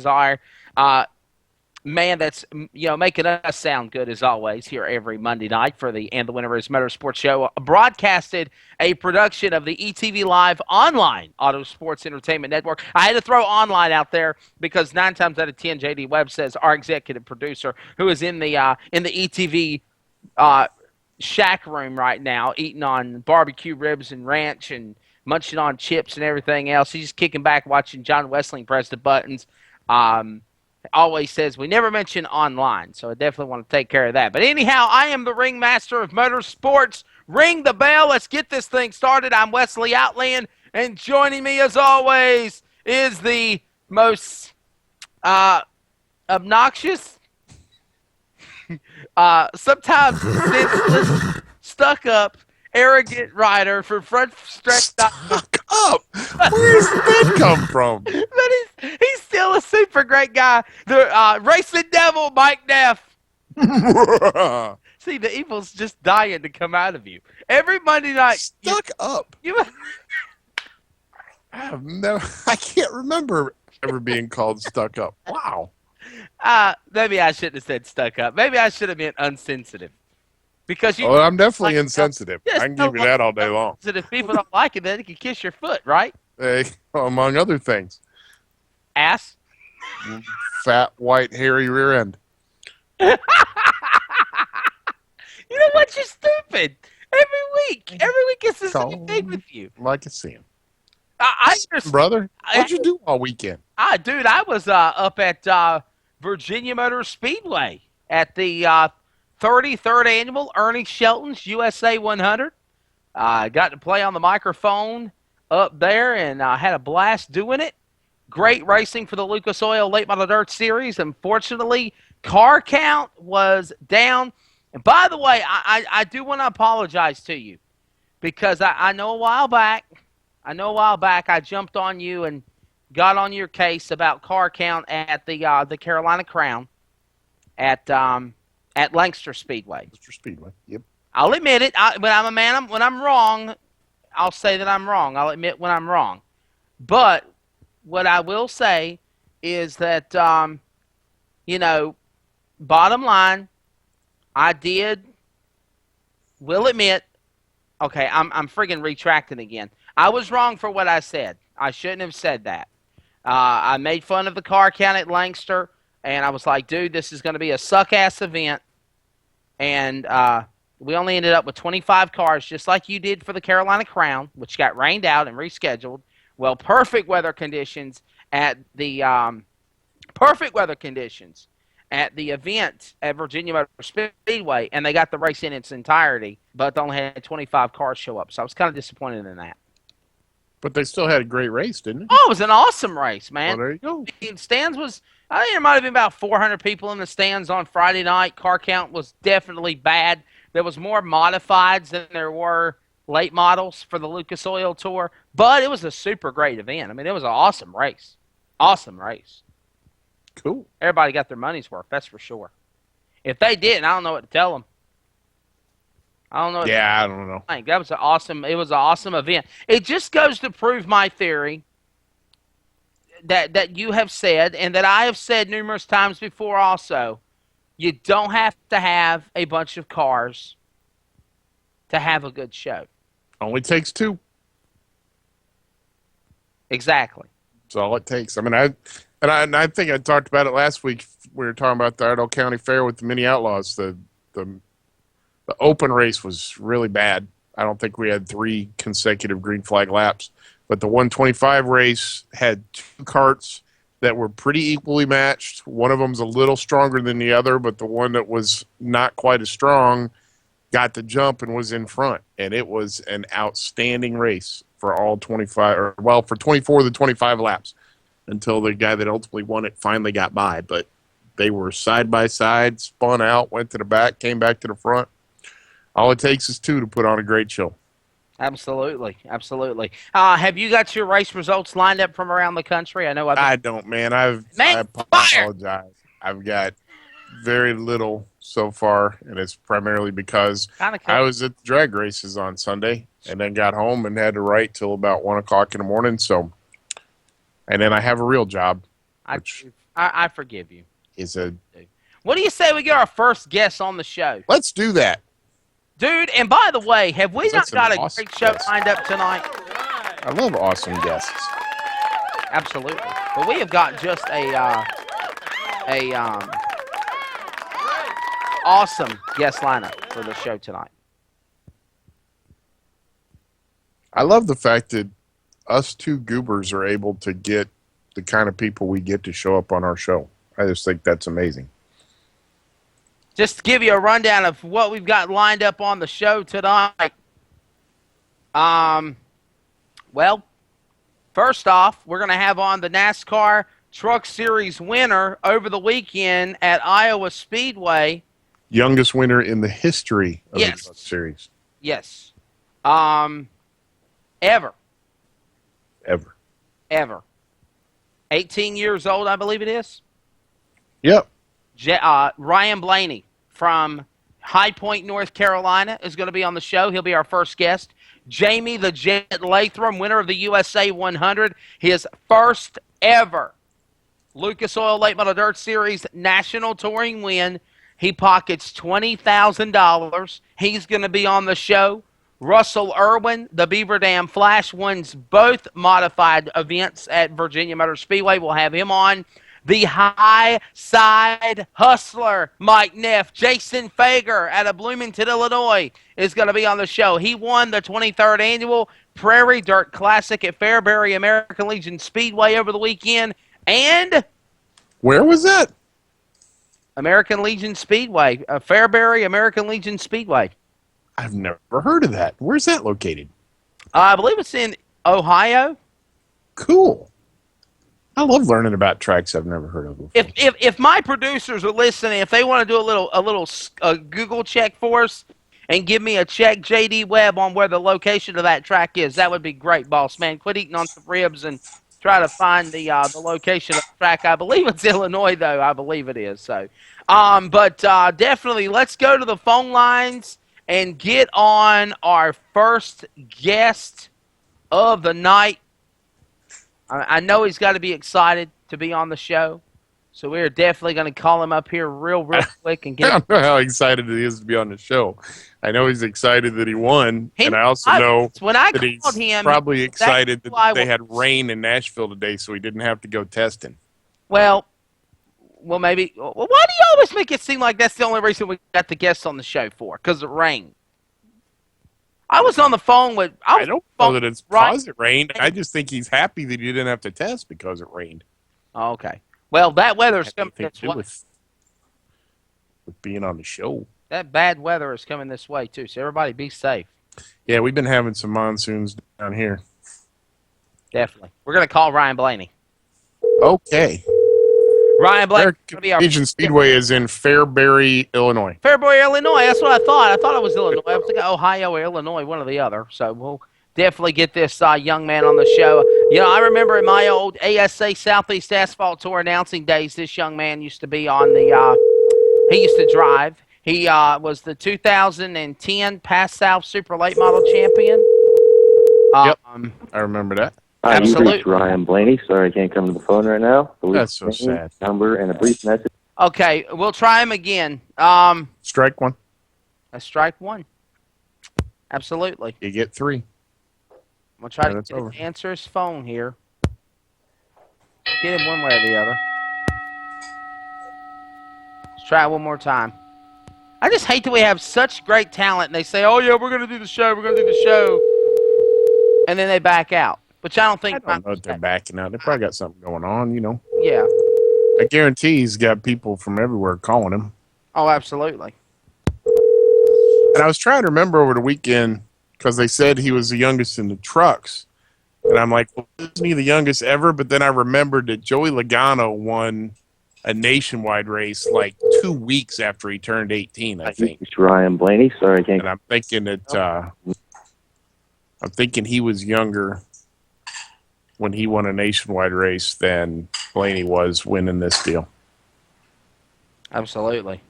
Desire. Man, that's making us sound good as always here every Monday night for the And the Winner is Motorsports show, broadcasted a production of the ETV Live online Auto Sports Entertainment Network. I had to throw online out there because 9 times out of 10, JD Webb says our executive producer, who is in the ETV shack room right now, eating on barbecue ribs and ranch and munching on chips and everything else. He's just kicking back watching John Wessling press the buttons. Always says we never mention online, so I definitely want to take care of that. But anyhow, I am the ringmaster of motorsports. Ring the bell. Let's get this thing started. I'm Wesley Outland, and joining me as always is the most obnoxious, sometimes senseless, stuck up, arrogant rider for Front Stretch. Stuck up? Where does that come from? But he's still a super great guy. The racing devil, Mike Neff. See, the evil's just dying to come out of you. Every Monday night. Stuck up. I can't remember ever being called stuck up. Wow. Maybe I shouldn't have said stuck up. Maybe I should have meant unsensitive. Because I'm definitely insensitive. I can give you that all day long. So if people don't like it, then they can kiss your foot, right? Hey, among other things. Ass. Fat, white, hairy rear end. You know what? You're stupid. Every week it's the same thing with you. Like a sin. I brother, what'd you do all weekend? Dude, I was up at Virginia Motor Speedway at the 33rd annual Ernie Shelton's USA 100. I got to play on the microphone up there and had a blast doing it. Great racing for the Lucas Oil Late Model Dirt Series. Unfortunately, car count was down. And by the way, I do want to apologize to you because I know a while back I jumped on you and got on your case about car count at the Carolina Crown at Lancaster Speedway. Lancaster Speedway, yep. I'll admit it. When I'm wrong, I'll say that I'm wrong. I'll admit when I'm wrong. But what I will say is that, bottom line, will admit, okay, I'm friggin' retracting again. I was wrong for what I said. I shouldn't have said that. I made fun of the car count at Lancaster, and I was like, dude, this is going to be a suck-ass event. And we only ended up with 25 cars, just like you did for the Carolina Crown, which got rained out and rescheduled. Well, perfect weather conditions at the event at Virginia Motor Speedway, and they got the race in its entirety, but they only had 25 cars show up. So I was kind of disappointed in that. But they still had a great race, didn't they? Oh, it was an awesome race, man. Well, there you go. The stands was, I think there might have been about 400 people in the stands on Friday night. Car count was definitely bad. There was more modifieds than there were late models for the Lucas Oil Tour, but it was a super great event. I mean, it was an awesome race. Awesome race. Cool. Everybody got their money's worth, that's for sure. If they didn't, I don't know what to tell them. I don't know. I don't know. That was it was an awesome event. It just goes to prove my theory that you have said, and that I have said numerous times before also. You don't have to have a bunch of cars to have a good show. Only takes two. Exactly. That's all it takes. I mean, I think I talked about it last week. We were talking about the Idaho County Fair with the Mini Outlaws. The open race was really bad. I don't think we had 3 consecutive green flag laps. But the 125 race had 2 karts that were pretty equally matched. One of them's a little stronger than the other, but the one that was not quite as strong got the jump and was in front. And it was an outstanding race for all 25, for 24 of the 25 laps, until the guy that ultimately won it finally got by. But they were side by side, spun out, went to the back, came back to the front. All it takes is 2 to put on a great show. Absolutely, absolutely. Have you got your race results lined up from around the country? I know I don't, man. I apologize. I've got very little so far, and it's primarily because I was at the drag races on Sunday and then got home and had to write till about 1 o'clock in the morning. So, and then I have a real job. I forgive you. What do you say we get our first guest on the show? Let's do that. Dude, and by the way, have we not got a awesome great show guest. lined up tonight? I love awesome guests. Absolutely. But we have got just a awesome guest lineup for the show tonight. I love the fact that us two goobers are able to get the kind of people we get to show up on our show. I just think that's amazing. Just to give you a rundown of what we've got lined up on the show tonight. Well, first off, we're going to have on the NASCAR Truck Series winner over the weekend at Iowa Speedway. Youngest winner in the history of Yes. the Truck Series. Yes. Ever. 18 years old, I believe it is. Yep. Ryan Blaney from High Point, North Carolina, is going to be on the show. He'll be our first guest. Jamie the Jet Latham, winner of the USA 100, his first ever Lucas Oil Late Model Dirt Series National Touring win. He pockets $20,000. He's going to be on the show. Russell Irwin, the Beaver Dam Flash, wins both modified events at Virginia Motor Speedway. We'll have him on. The High Side Hustler, Mike Neff. Jason Fager out of Bloomington, Illinois, is going to be on the show. He won the 23rd Annual Prairie Dirt Classic at Fairbury American Legion Speedway over the weekend. And Where was that? American Legion Speedway, Fairbury American Legion Speedway. I've never heard of that. Where's that located? I believe it's in Ohio. Cool. I love learning about tracks I've never heard of before. If my producers are listening, if they want to do a little Google check for us and give me a check JD Webb on where the location of that track is, that would be great, boss man. Quit eating on some ribs and try to find the location of the track. I believe it's Illinois, though. I believe it is. So, but definitely, let's go to the phone lines and get on our first guest of the night. I know he's got to be excited to be on the show, so we're definitely going to call him up here real quick and I get. don't know how excited he is to be on the show. I know he's excited that he won, and I also know when I that called he's him, probably excited that they was- had rain in Nashville today, so he didn't have to go testing. Well, maybe. Well, why do you always make it seem like that's the only reason we got the guests on the show for? Because it rained. I was on the phone with. I don't know that it's Right. because it rained. I just think he's happy that he didn't have to test because it rained. Okay. Well, that weather's Had coming anything this to do way. with being on the show. That bad weather is coming this way too. So everybody, be safe. Yeah, we've been having some monsoons down here. Definitely. We're gonna call Ryan Blaney. Okay. Ryan Blaney American going to be our Legion Speedway is in Fairbury, Illinois. Fairbury, Illinois. That's what I thought. I thought it was Illinois. I was thinking Ohio or Illinois, one or the other. So we'll definitely get this young man on the show. You know, I remember in my old ASA Southeast Asphalt Tour announcing days, this young man used to be on the he used to drive. He was the 2010 Pass South Super Late Model champion. Yep. I remember that. Hi, you've Absolutely. reached Ryan Blaney. Sorry I can't come to the phone right now. The That's so name, sad. Number and a brief message. Okay, we'll try him again. Strike one. A strike one. Absolutely. You get three. We'll try And to it's get him over. to answer his phone here. Get him one way or the other. Let's try it one more time. I just hate that we have such great talent and they say, oh, yeah, we're going to do the show. We're going to do the show. And then they back out. Which I don't think. I don't know if they're backing out. They probably got something going on, you know. Yeah. I guarantee he's got people from everywhere calling him. Oh, absolutely. And I was trying to remember over the weekend because they said he was the youngest in the trucks. And I'm like, well, isn't he the youngest ever? But then I remembered that Joey Logano won a nationwide race like 2 weeks after he turned 18, I You've think. reached Ryan Blaney. Sorry I can't. And I'm thinking that he was younger when he won a nationwide race than Blaney was winning this deal. Absolutely.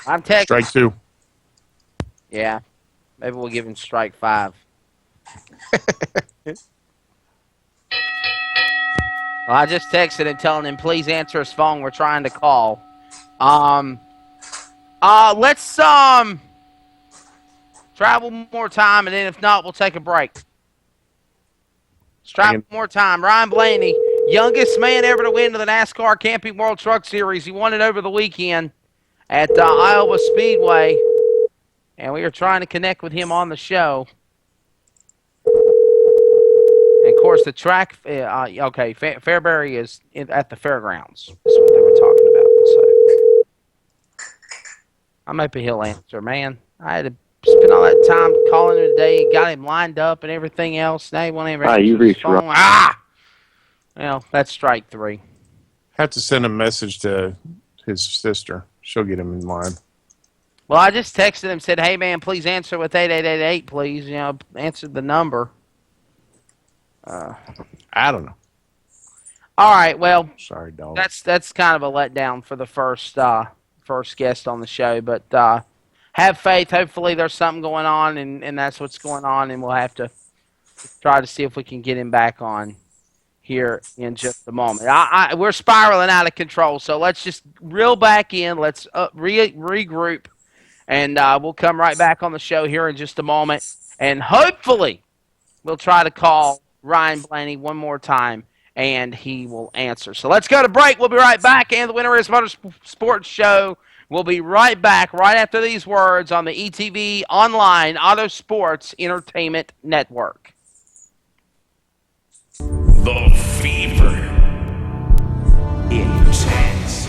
I'm texting. Strike two. Yeah. Maybe we'll give him strike 5. Well, I just texted him telling him please answer his phone. We're trying to call. Let's travel more time, and then if not, we'll take a break. Let's travel more time. Ryan Blaney, youngest man ever to win the NASCAR Camping World Truck Series. He won it over the weekend at Iowa Speedway, and we are trying to connect with him on the show. And of course, the track, Fairbury is at the fairgrounds. That's what they were talking about. So I'm hoping he'll answer, man. I had to spend all that time calling him today, got him lined up and everything else. Now he won't even answer you his reached phone. Well, that's strike 3. Have to send a message to his sister. She'll get him in line. Well, I just texted him, said, hey, man, please answer with 8888, please. Answer the number. I don't know. All right, well, Sorry, dog. that's kind of a letdown for the first guest on the show, but have faith. Hopefully there's something going on, and that's what's going on, and we'll have to try to see if we can get him back on here in just a moment. We're spiraling out of control, so let's just reel back in. Let's regroup, and we'll come right back on the show here in just a moment, and hopefully we'll try to call Ryan Blaney one more time, and he will answer. So let's go to break. We'll be right back, and the Winter is Motorsports Show. We'll be right back right after these words on the ETV Online Auto Sports Entertainment Network. The fever. Intense.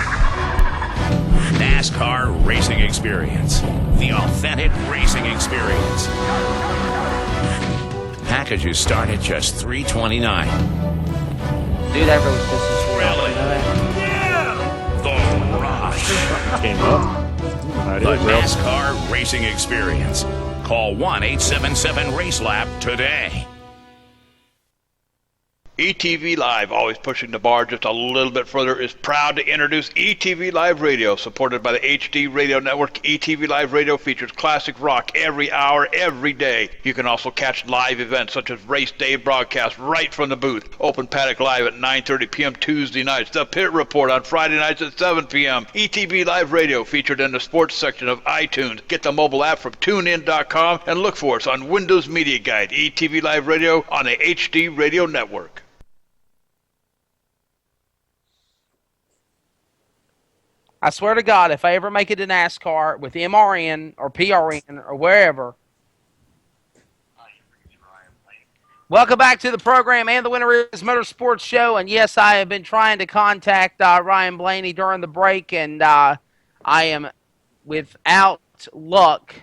NASCAR racing experience. The authentic racing experience. Packages start at just $329. Dude, that really pisses me off. Really? You know that? Yeah. The Rush. Came up. The NASCAR racing experience. Call 1-877-RACE-LAP today. ETV Live, always pushing the bar just a little bit further, is proud to introduce ETV Live Radio, supported by the HD Radio Network. ETV Live Radio features classic rock every hour, every day. You can also catch live events such as Race Day broadcast right from the booth. Open Paddock Live at 9:30 p.m. Tuesday nights. The Pit Report on Friday nights at 7 p.m. ETV Live Radio featured in the sports section of iTunes. Get the mobile app from TuneIn.com and look for us on Windows Media Guide. ETV Live Radio on the HD Radio Network. I swear to God, if I ever make it to NASCAR with MRN or PRN or wherever. Welcome back to the program and the Winter is Motorsports Show. And yes, I have been trying to contact Ryan Blaney during the break, and I am without luck.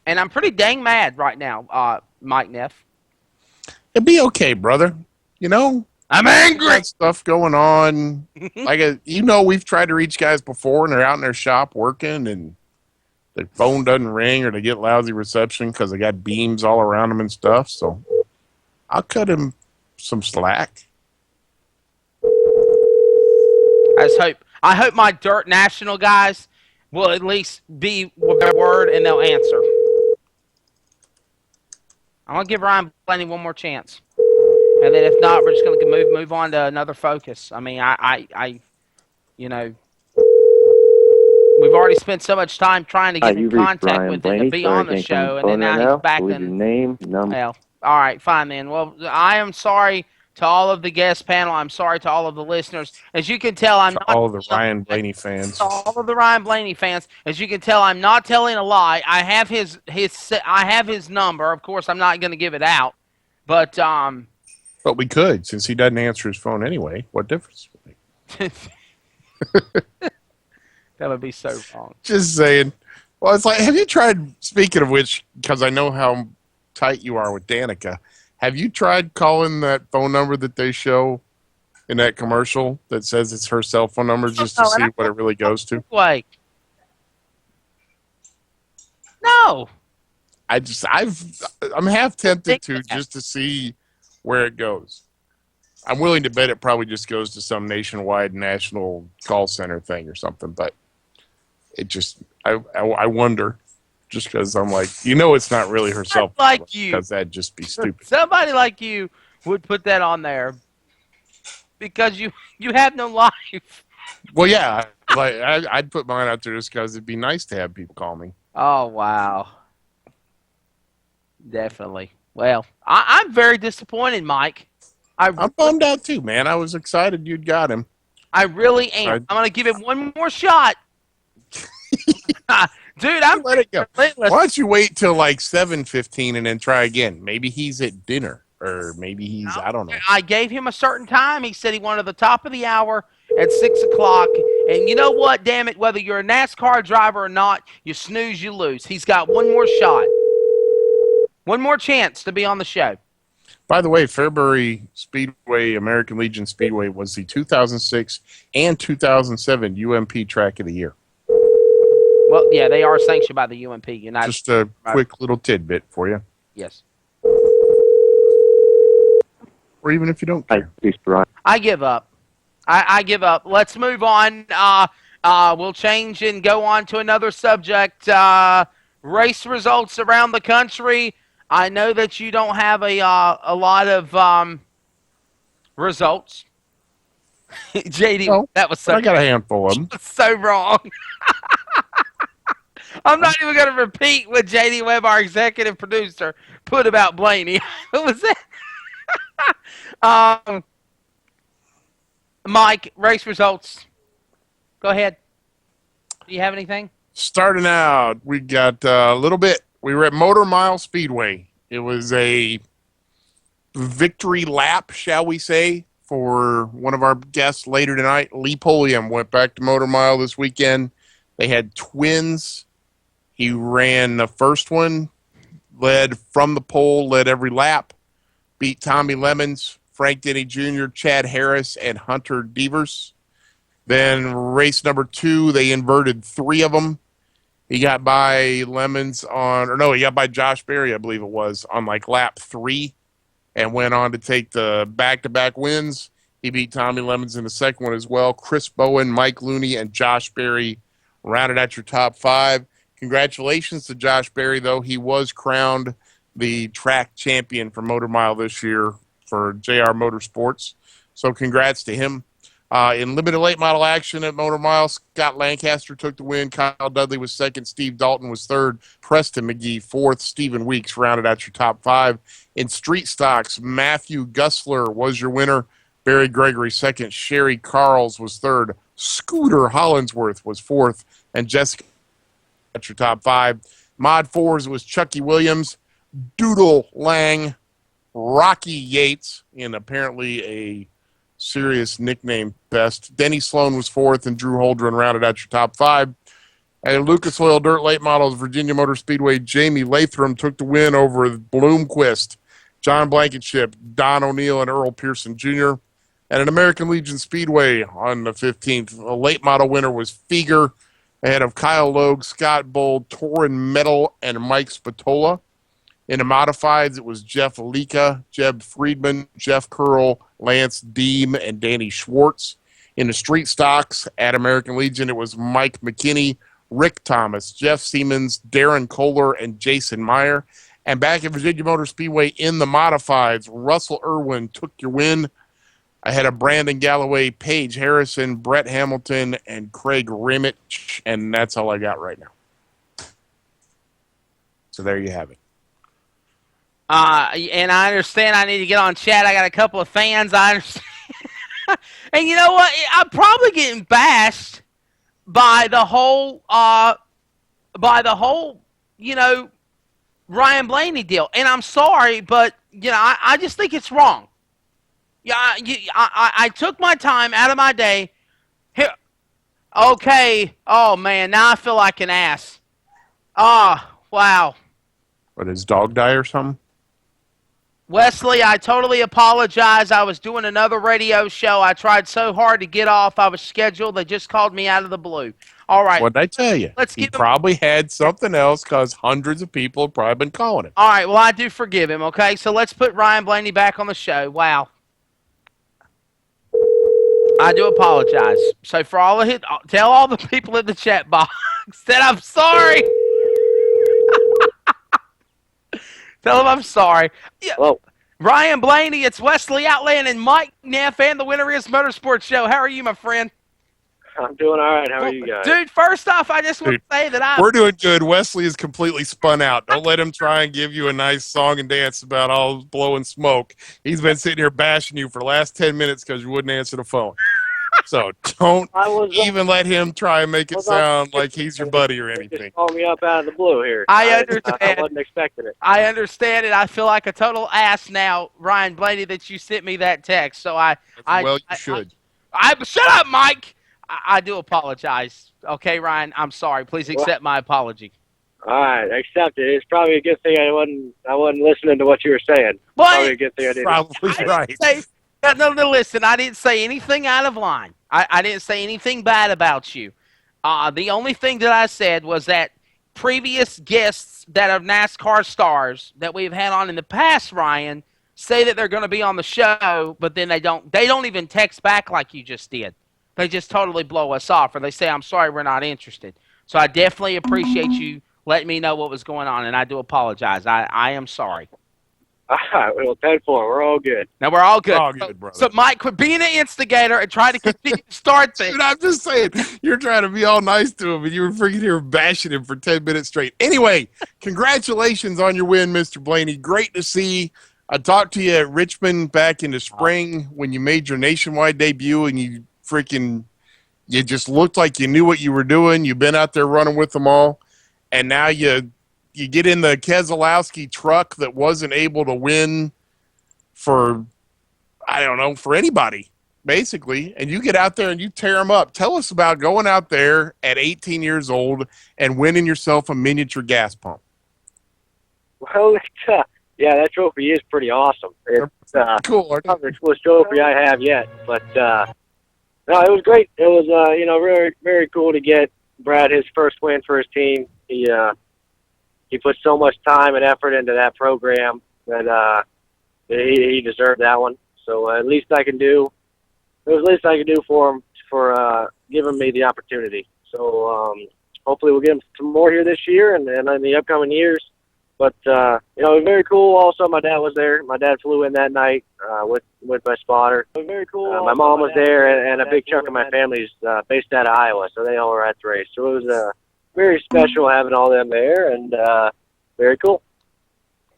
And I'm pretty dang mad right now, Mike Neff. It'd be okay, brother. You know? I'm angry. Got stuff going on. We've tried to reach guys before, and they're out in their shop working, and their phone doesn't ring, or they get lousy reception because they got beams all around them and stuff. So I'll cut him some slack. I hope my Dirt National guys will at least be with their word, and they'll answer. I'm gonna give Ryan Blaney one more chance. And then if not, we're just going to move on to another focus. I mean, we've already spent so much time trying to get in contact with him to be on the show, and then now he's back in. Name, number. Well, all right, fine then. Well, I am sorry to all of the guest panel. I'm sorry to all of the listeners. As you can tell, I'm not all of the Ryan Blaney fans. All of the Ryan Blaney fans. As you can tell, I'm not telling a lie. I have his number. Of course, I'm not going to give it out, but But we could, since he doesn't answer his phone anyway. What difference would it make? That would be so wrong. Just saying. Well, it's like, have you tried, speaking of which, because I know how tight you are with Danica, have you tried calling that phone number that they show in that commercial that says it's her cell phone number just to see what it really goes to? Like, no. I'm half tempted to just to see where it goes. I'm willing to bet it probably just goes to some nationwide national call center thing or something, but it just, I wonder, just because I'm like, it's not really her cell phone. Like you. Because that'd just be stupid. Somebody like you would put that on there. because you have no life. Well, yeah, like I'd put mine out there just because it'd be nice to have people call me. Oh, wow. Definitely. Well, I'm very disappointed, Mike. I'm bummed out too, man. I was excited you'd got him. I really am. I'm going to give him one more shot. Dude, I'm Let it go. relentless. Why don't you wait till like 7:15 and then try again? Maybe he's at dinner, or maybe he's I don't know. I gave him a certain time. He said he wanted the top of the hour at 6 o'clock. And you know what? Damn it, whether you're a NASCAR driver or not, you snooze, you lose. He's got one more shot. One more chance to be on the show. By the way, Fairbury Speedway, American Legion Speedway, was the 2006 and 2007 UMP Track of the Year. Well, yeah, they are sanctioned by the UMP. United. Just a quick little tidbit for you. Yes. Or even if you don't Hi, care. Mr. Ryan. I give up. I give up. Let's move on. We'll change and go on to another subject. Race results around the country. I know that you don't have a lot of results. JD, No, that was so, I got a handful of them. so wrong. I'm not even going to repeat what JD Webb, our executive producer, put about Blaney. What was that? Mike, race results. Go ahead. Do you have anything? Starting out, we got a little bit. We were at Motor Mile Speedway. It was a victory lap, shall we say, for one of our guests later tonight. Lee Polium went back to Motor Mile this weekend. They had twins. He ran the first one, led from the pole, led every lap, beat Tommy Lemons, Frank Denny Jr., Chad Harris, and Hunter Devers. Then race number 2, they inverted 3 of them. He got by Lemons he got by Josh Berry, I believe it was, on like lap 3 and went on to take the back-to-back wins. He beat Tommy Lemons in the second one as well. Chris Bowen, Mike Looney, and Josh Berry rounded out your top 5. Congratulations to Josh Berry, though. He was crowned the track champion for Motor Mile this year for JR Motorsports. So congrats to him. In limited late model action at Motor Mile, Scott Lancaster took the win. Kyle Dudley was second. Steve Dalton was third. Preston McGee fourth. Stephen Weeks rounded out your top 5. In street stocks, Matthew Gussler was your winner. Barry Gregory second. Sherry Carls was third. Scooter Hollinsworth was fourth. And Jessica at your top 5. Mod 4s was Chucky Williams, Doodle Lang, Rocky Yates, and apparently a serious nickname best. Denny Sloan was fourth, and Drew Holdren rounded out your top 5. At Lucas Oil Dirt Late Models, Virginia Motor Speedway, Jamie Latham took the win over Bloomquist, John Blankenship, Don O'Neill, and Earl Pearson Jr. At an American Legion Speedway on the 15th, a late model winner was Feger, ahead of Kyle Logue, Scott Bull, Torin Metal, and Mike Spatola. In the modifieds, it was Jeff Lika, Jeb Friedman, Jeff Curl, Lance Deem, and Danny Schwartz. In the street stocks at American Legion, it was Mike McKinney, Rick Thomas, Jeff Siemens, Darren Kohler, and Jason Meyer. And back at Virginia Motor Speedway in the modifieds, Russell Irwin took your win ahead of Brandon Galloway, Paige Harrison, Brett Hamilton, and Craig Rimmich. And that's all I got right now. So there you have it. And I understand I need to get on chat. I got a couple of fans. I understand. And you know what? I'm probably getting bashed by the whole, Ryan Blaney deal. And I'm sorry, but, I just think it's wrong. Yeah, I took my time out of my day. Here, okay. Oh, man, now I feel like an ass. Wow. What, his dog die or something? Wesley, I totally apologize. I was doing another radio show. I tried so hard to get off. I was scheduled. They just called me out of the blue. All right. What did I tell you? He probably had something else because hundreds of people have probably been calling him. All right. Well, I do forgive him, okay? So let's put Ryan Blaney back on the show. Wow. I do apologize. So for all of it, tell all the people in the chat box that I'm sorry. Tell them I'm sorry. Yeah. Well, Ryan Blaney, it's Wesley Outland and Mike Neff and the Winter is Motorsports Show. How are you, my friend? I'm doing all right. How are you guys? Dude, first off, I just want to say that We're doing good. Wesley is completely spun out. Don't let him try and give you a nice song and dance about all blowing smoke. He's been sitting here bashing you for the last 10 minutes because you wouldn't answer the phone. So don't even let him try and make it sound like he's your buddy or anything. Just call me up out of the blue here. I understand. I wasn't expecting it. I understand it. I feel like a total ass now, Ryan Blaney, that you sent me that text. So You should. Shut up, Mike. I do apologize. Okay, Ryan, I'm sorry. Please accept my apology. All right, accept it. It's probably a good thing I wasn't listening to what you were saying. Probably a good thing I didn't. Probably right. No, listen, I didn't say anything out of line. I didn't say anything bad about you. The only thing that I said was that previous guests that are NASCAR stars that we've had on in the past, Ryan, say that they're going to be on the show, but then they don't even text back like you just did. They just totally blow us off, or they say, I'm sorry, we're not interested. So I definitely appreciate you letting me know what was going on, and I do apologize. I am sorry. All right, well, 10-4. We're all good. Now, we're all good. All good, brother. So, Mike, quit being an instigator and try to continue to start things. Dude, I'm just saying, you're trying to be all nice to him, and you were freaking here bashing him for 10 minutes straight. Anyway, congratulations on your win, Mr. Blaney. Great to see. I talked to you at Richmond back in the spring when you made your nationwide debut, and you just looked like you knew what you were doing. You've been out there running with them all, and now you get in the Keselowski truck that wasn't able to win for anybody, basically, and you get out there and you tear them up. Tell us about going out there at 18 years old and winning yourself a miniature gas pump. Well, yeah, that trophy is pretty awesome. It's Cool. not the coolest trophy I have yet, but no, it was great. It was very, very cool to get Brad his first win for his team. He put so much time and effort into that program that he deserved that one. So at least I can do. It was the least I could do for him for giving me the opportunity. So hopefully we'll get him some more here this year and in the upcoming years. But it was very cool. Also, my dad was there. My dad flew in that night with my spotter. It was very cool. My mom was there, and a big chunk of my family's based out of Iowa, so they all were at the race. So it was very special having all them there, and very cool.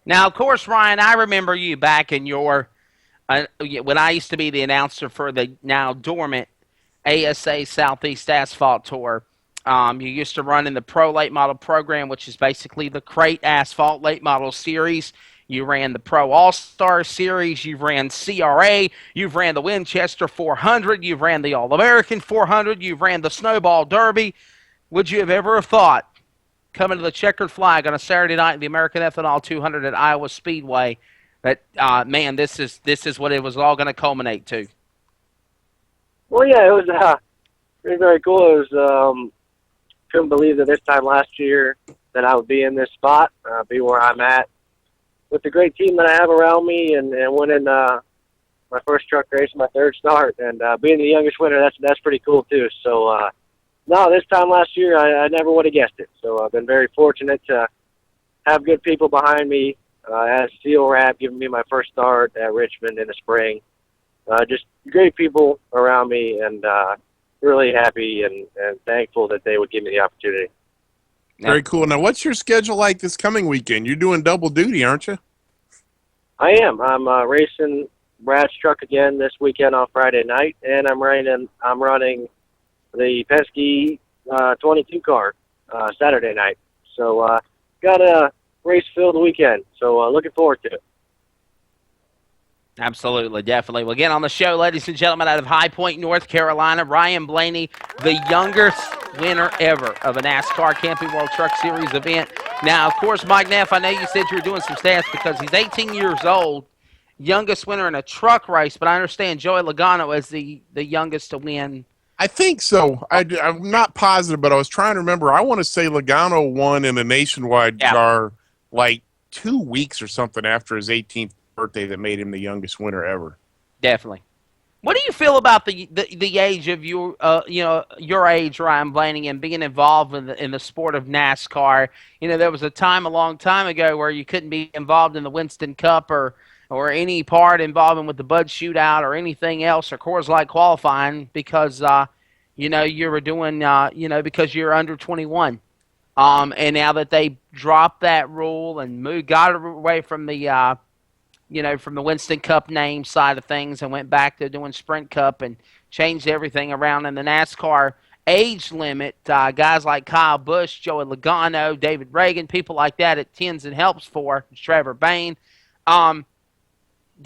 Now, of course, Ryan, I remember you back in your when I used to be the announcer for the now dormant ASA Southeast Asphalt Tour. You used to run in the Pro Late Model program, which is basically the Crate Asphalt Late Model Series. You ran the Pro All-Star Series. You've ran CRA. You've ran the Winchester 400. You've ran the All-American 400. You've ran the Snowball Derby. Would you have ever thought, coming to the checkered flag on a Saturday night in the American Ethanol 200 at Iowa Speedway, that, man, this is what it was all going to culminate to? Well, yeah, it was very, very cool. It was couldn't believe that this time last year that I would be in this spot, be where I'm at with the great team that I have around me, and winning my first truck race, my third start, and being the youngest winner. That's pretty cool too. So no, this time last year I never would have guessed it. So I've been very fortunate to have good people behind me. As Steel Wrap giving me my first start at Richmond in the spring. Just great people around me, and really happy and thankful that they would give me the opportunity. Very cool. Now, what's your schedule like this coming weekend? You're doing double duty, aren't you? I am. I'm racing Brad's truck again this weekend on Friday night, and I'm running the Penske 22 car Saturday night. So got a race-filled weekend. So looking forward to it. Absolutely, definitely. Well, again, on the show, ladies and gentlemen, out of High Point, North Carolina, Ryan Blaney, the youngest winner ever of a NASCAR Camping World Truck Series event. Now, of course, Mike Neff, I know you said you were doing some stats because he's 18 years old, youngest winner in a truck race, but I understand Joey Logano is the youngest to win. I think so. I'm not positive, but I was trying to remember. I want to say Logano won in a nationwide car like 2 weeks or something after his 18th birthday that made him the youngest winner ever. Definitely. What do you feel about the age of your your age, Ryan Blaney, and being involved in the sport of NASCAR? You know, there was a time a long time ago where you couldn't be involved in the Winston Cup or or any part involving with the Bud Shootout or anything else or Coors Light qualifying because you were doing because you're under 21. And now that they dropped that rule and got away from the from the Winston Cup name side of things and went back to doing Sprint Cup and changed everything around in the NASCAR age limit, guys like Kyle Busch, Joey Logano, David Reagan, people like that, it tends and helps for Trevor Bayne. Do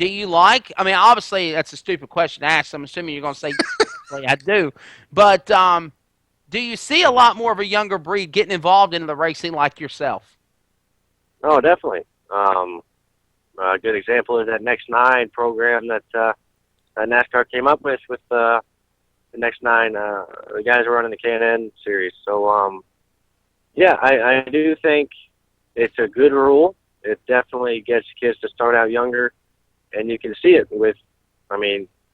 you like? I mean, obviously that's a stupid question to ask. I'm assuming you're going to say, I do. But do you see a lot more of a younger breed getting involved in the racing like yourself? Oh, definitely. A good example is that Next Nine program that NASCAR came up with the Next Nine. The guys are running the K&N series. So, I do think it's a good rule. It definitely gets kids to start out younger, and you can see it with,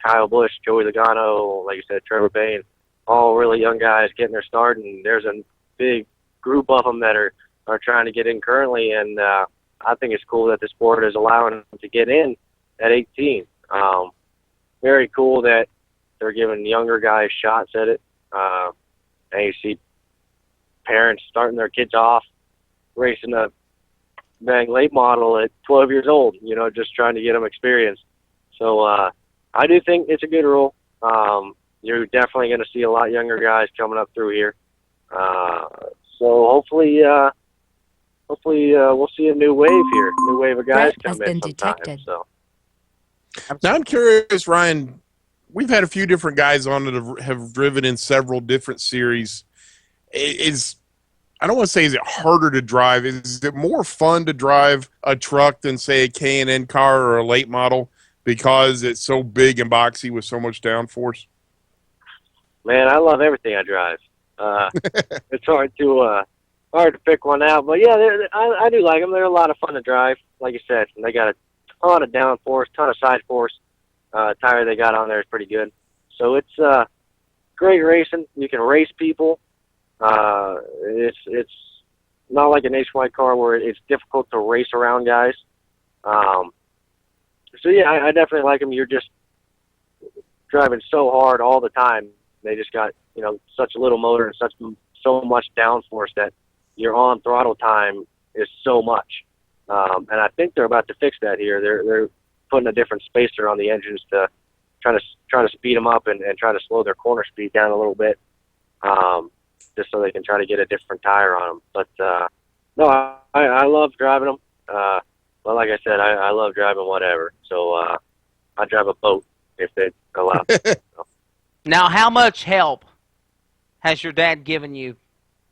Kyle Busch, Joey Logano, like you said, Trevor Bayne, all really young guys getting their start, and there's a big group of them that are trying to get in currently, and I think it's cool that the sport is allowing them to get in at 18. Very cool that they're giving younger guys shots at it. And you see parents starting their kids off racing a bang late model at 12 years old, just trying to get them experience. So I do think it's a good rule. You're definitely going to see a lot younger guys coming up through here. So hopefully we'll see a new wave here, new wave of guys Threat has come in been sometime. detected. So Now I'm curious, Ryan. We've had a few different guys on that have driven in several different series. I don't want to say is it harder to drive? Is it more fun to drive a truck than say a K&N car or a late model because it's so big and boxy with so much downforce? man, I love everything I drive. It's hard to pick one out, but yeah, I do like them. They're a lot of fun to drive. Like you said, they got a ton of downforce, ton of side force. Tire they got on there is pretty good. So it's great racing. You can race people. It's not like a nationwide car where it's difficult to race around guys. So yeah, I definitely like them. You're just driving so hard all the time. They just got such a little motor and so much downforce that your on throttle time is so much. And I think they're about to fix that here. They're putting a different spacer on the engines to try to speed them up and try to slow their corner speed down a little bit, just so they can try to get a different tire on them. But no, I love driving them. But like I said, I love driving whatever. So I drive a boat if they allow me. So. Now, how much help has your dad given you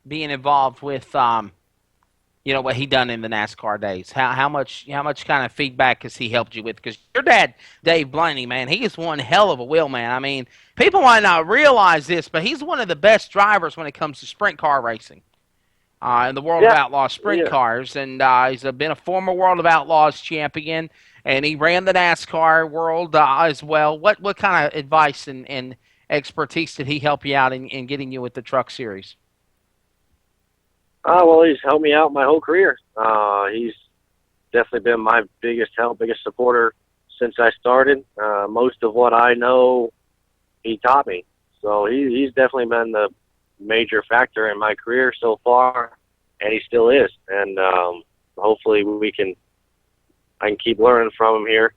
being involved with what he done in the NASCAR days? How much kind of feedback has he helped you with? Because your dad, Dave Blaney, man, he is one hell of a wheel man. I mean, people might not realize this, but he's one of the best drivers when it comes to sprint car racing in the World of Outlaws sprint cars. And he's been a former World of Outlaws champion, and he ran the NASCAR world as well. What kind of advice and expertise did he help you out in getting you with the truck series? Well, he's helped me out my whole career. He's definitely been my biggest help, biggest supporter since I started. Most of what I know, he taught me. So he's definitely been the major factor in my career so far, and he still is. And hopefully I can keep learning from him here.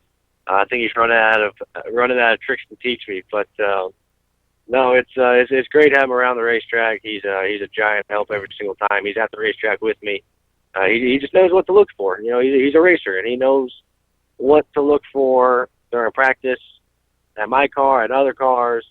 I think he's running out of tricks to teach me, but no, it's great having him around the racetrack. He's a giant help every single time. He's at the racetrack with me. He just knows what to look for. He's a racer, and he knows what to look for during practice, at my car, at other cars.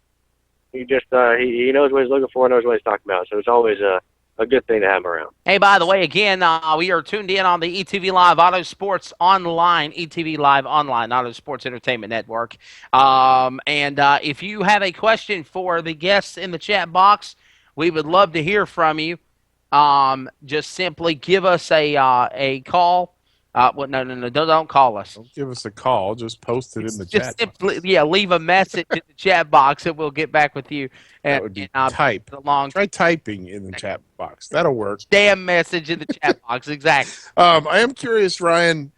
He just he knows what he's looking for, knows what he's talking about. So it's always a good thing to have him around. Hey, by the way, again, we are tuned in on the ETV Live Auto Sports Online, ETV Live Online, Auto Sports Entertainment Network. And if you have a question for the guests in the chat box, we would love to hear from you. Just simply give us a call. No, don't call us. Don't give us a call. Just post it in the chat. Simply, leave a message in the chat box, and we'll get back with you. That would be type. Try typing in the chat box. That'll work. Damn message in the chat box, exactly. I am curious, Ryan.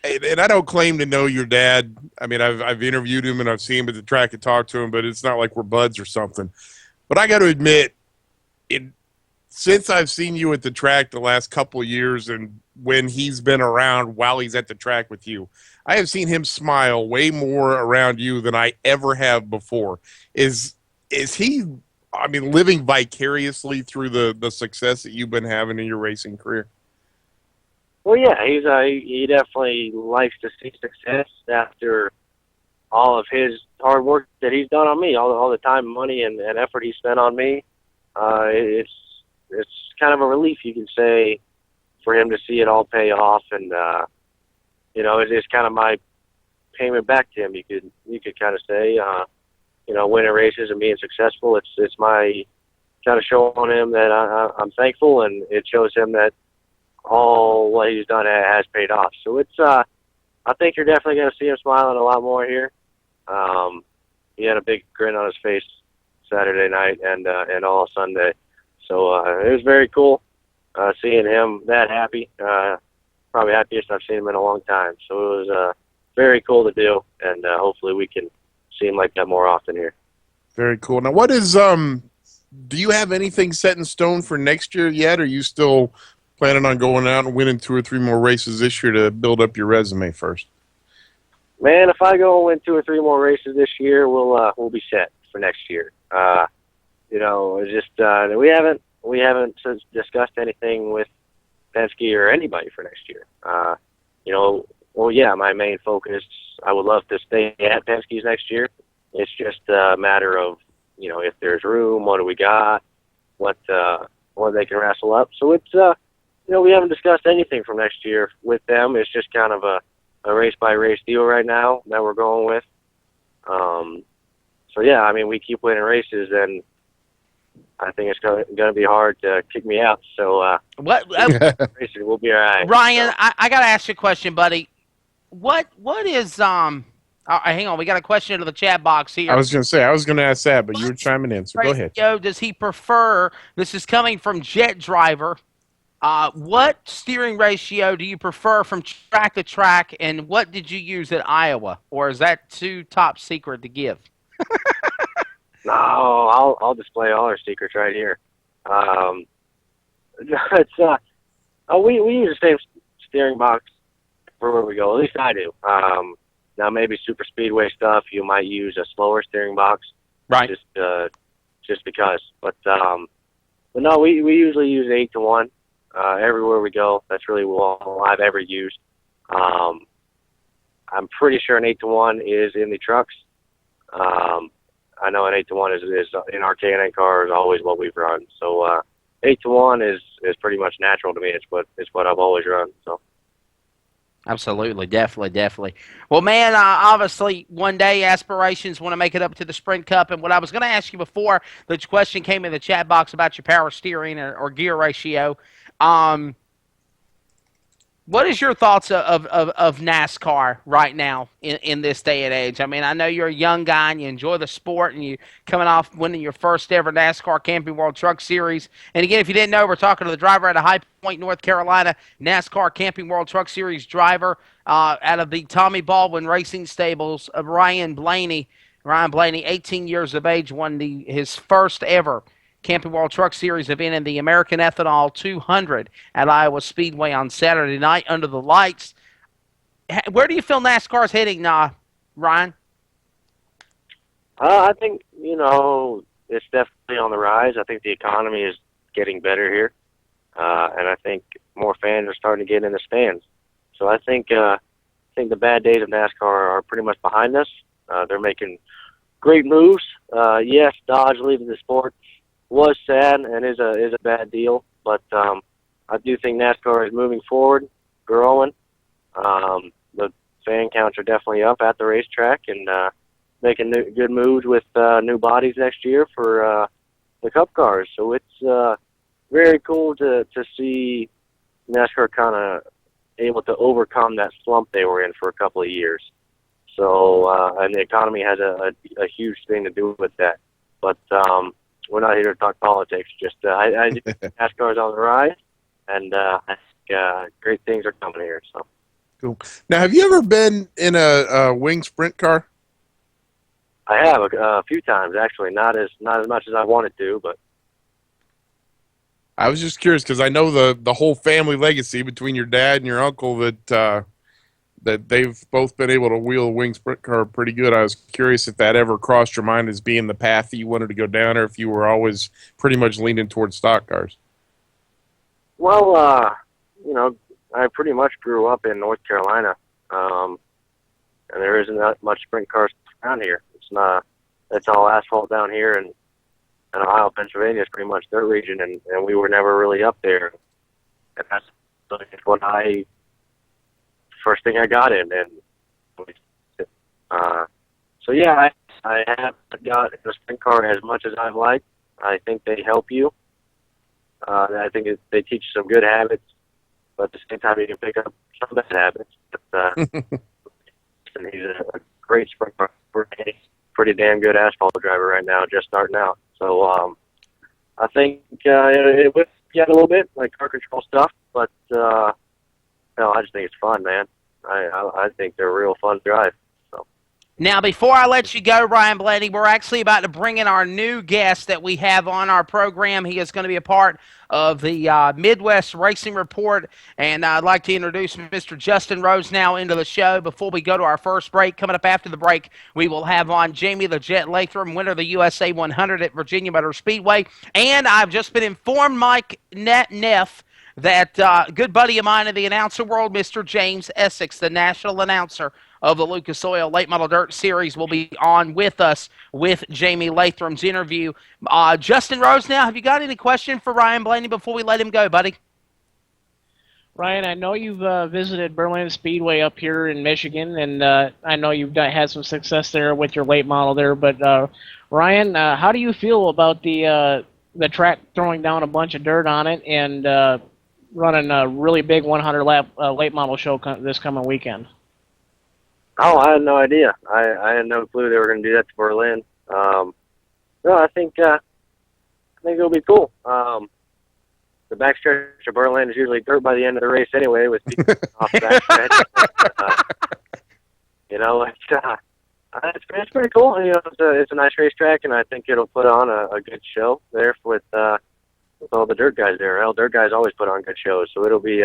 and I don't claim to know your dad. I mean, I've interviewed him and I've seen him at the track and talked to him, but it's not like we're buds or something. But I got to admit, since I've seen you at the track the last couple of years and when he's been around while he's at the track with you, I have seen him smile way more around you than I ever have before. Is he, I mean, living vicariously through the success that you've been having in your racing career? Well, yeah, he definitely likes to see success after all of his hard work that he's done on me, all the time, money, and effort he spent on me. It's kind of a relief, you can say, for him to see it all pay off, and it's kind of my payment back to him. You could kind of say, winning races and being successful. It's my kind of showing him that I'm thankful, and it shows him that all what he's done has paid off. So it's I think you're definitely going to see him smiling a lot more here. He had a big grin on his face Saturday night and all Sunday. So it was very cool seeing him that happy. Probably happiest I've seen him in a long time. So it was very cool to do, and hopefully we can see him like that more often here. Very cool. Now, what is do you have anything set in stone for next year yet? Or are you still planning on going out and winning 2 or 3 more races this year to build up your resume first? Man, if I go and win 2 or 3 more races this year, we'll be set for next year. It's just we haven't discussed anything with Penske or anybody for next year. My main focus, I would love to stay at Penske's next year. It's just a matter of, if there's room, what do we got, what they can wrestle up. So it's, we haven't discussed anything from next year with them. It's just kind of a race-by-race deal right now that we're going with. We keep winning races, and I think it's going to be hard to kick me out. So we'll be all right. Ryan, so. I got to ask you a question, buddy. What is hang on, we got a question into the chat box here. I was going to ask that, but you were chiming in, so go ahead. Does he prefer? This is coming from Jet Driver. What steering ratio do you prefer from track to track, and what did you use at Iowa, or is that too top secret to give? No, I'll display all our secrets right here. We use the same steering box for where we go. At least I do. Now maybe super speedway stuff, you might use a slower steering box, right? Just because. But no, we usually use 8-to-1 everywhere we go. That's really all I've ever used. I'm pretty sure an 8-to-1 is in the trucks. I know an 8-to-1 is in our K&N cars always what we've run. So 8-to-1 is pretty much natural to me. It's what I've always run. So. Absolutely, definitely. Well, man, obviously one day aspirations want to make it up to the Sprint Cup. And what I was going to ask you before the question came in the chat box about your power steering or gear ratio. What is your thoughts of NASCAR right now in this day and age? I mean, I know you're a young guy and you enjoy the sport, and you coming off winning your first ever NASCAR Camping World Truck Series. And again, if you didn't know, we're talking to the driver out of High Point, North Carolina, NASCAR Camping World Truck Series driver out of the Tommy Baldwin Racing Stables of Ryan Blaney. Ryan Blaney, 18 years of age, won his first ever Camping World Truck Series event in the American Ethanol 200 at Iowa Speedway on Saturday night under the lights. Where do you feel NASCAR's heading, Ryan? I think, it's definitely on the rise. I think the economy is getting better here. And I think more fans are starting to get in the stands. So I think the bad days of NASCAR are pretty much behind us. They're making great moves. Yes, Dodge leaving the sport was sad and is a bad deal, but I do think NASCAR is moving forward, growing. The fan counts are definitely up at the racetrack, and making good moves with new bodies next year for the Cup cars. So it's very cool to see NASCAR kind of able to overcome that slump they were in for a couple of years. So and the economy has a huge thing to do with that, but we're not here to talk politics. Just I NASCAR is on the rise, and great things are coming here. So Cool. Now, have you ever been in a wing sprint car? I have a few times actually, not as much as I wanted to, but I was just curious because I know the whole family legacy between your dad and your uncle that they've both been able to wheel a wing sprint car pretty good. I was curious if that ever crossed your mind as being the path that you wanted to go down, or if you were always pretty much leaning towards stock cars. well, I pretty much grew up in North Carolina, and there isn't that much sprint cars around here. It's all asphalt down here, and Ohio, Pennsylvania is pretty much their region, and we were never really up there. And that's what first thing I got in, and so yeah, I haven't got in a sprint car as much as I'd like. I think they help you. I think they teach you some good habits, but at the same time you can pick up some bad habits. But and he's a great sprint car. He's a pretty damn good asphalt driver right now, just starting out. So I think it would get a little bit like car control stuff, but I just think it's fun, man. I think they're real fun to drive. So. Now, before I let you go, Ryan Blaney, we're actually about to bring in our new guest that we have on our program. He is going to be a part of the Midwest Racing Report, and I'd like to introduce Mr. Justin Rose now into the show. Before we go to our first break, coming up after the break, we will have on Jamie the Jet Latham, winner of the USA 100 at Virginia Motor Speedway, and I've just been informed, Mike Neff, that good buddy of mine in the announcer world, Mr. James Essex, the national announcer of the Lucas Oil Late Model Dirt Series, will be on with us with Jamie Latham's interview. Justin Rose, now, have you got any question for Ryan Blaney before we let him go, buddy? Ryan, I know you've visited Berlin Speedway up here in Michigan, and I know you've had some success there with your late model there. But Ryan, how do you feel about the track throwing down a bunch of dirt on it and running a really big 100-lap late model show this coming weekend? Oh, I had no idea. I had no clue they were going to do that to Berlin. No, I think it'll be cool. The backstretch of Berlin is usually dirt by the end of the race anyway, with people off the backstretch. It's pretty cool. It's a nice racetrack, and I think it'll put on a good show there with all the dirt guys there. Well, dirt guys always put on good shows, so it'll be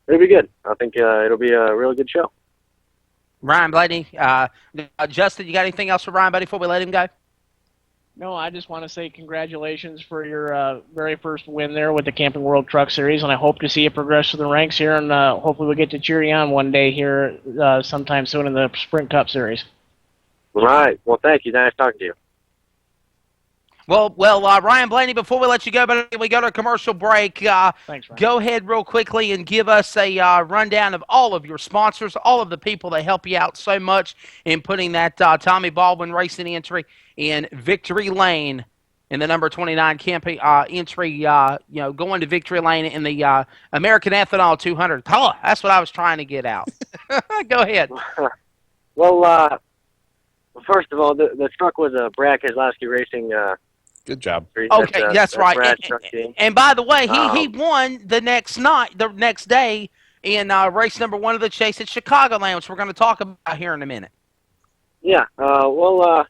good. I think it'll be a really good show. Ryan Blaney, Justin, you got anything else for Ryan, buddy, before we let him go? No, I just want to say congratulations for your very first win there with the Camping World Truck Series, and I hope to see you progress through the ranks here, and hopefully we'll get to cheer you on one day here sometime soon in the Sprint Cup Series. All right. Well, thank you. Nice talking to you. Well, Ryan Blaney, before we let you go, but we go to a commercial break. Thanks, Ryan. Go ahead real quickly and give us a rundown of all of your sponsors, all of the people that help you out so much in putting that Tommy Baldwin Racing entry in Victory Lane in the number 29 camping entry, going to Victory Lane in the American Ethanol 200. Oh, that's what I was trying to get out. Go ahead. Well, first of all, the truck was a Brad Keselowski Racing. Good job. Okay, that's right. And by the way, he won the next day in race number 1 of the Chase at Chicagoland, which we're going to talk about here in a minute. Yeah. On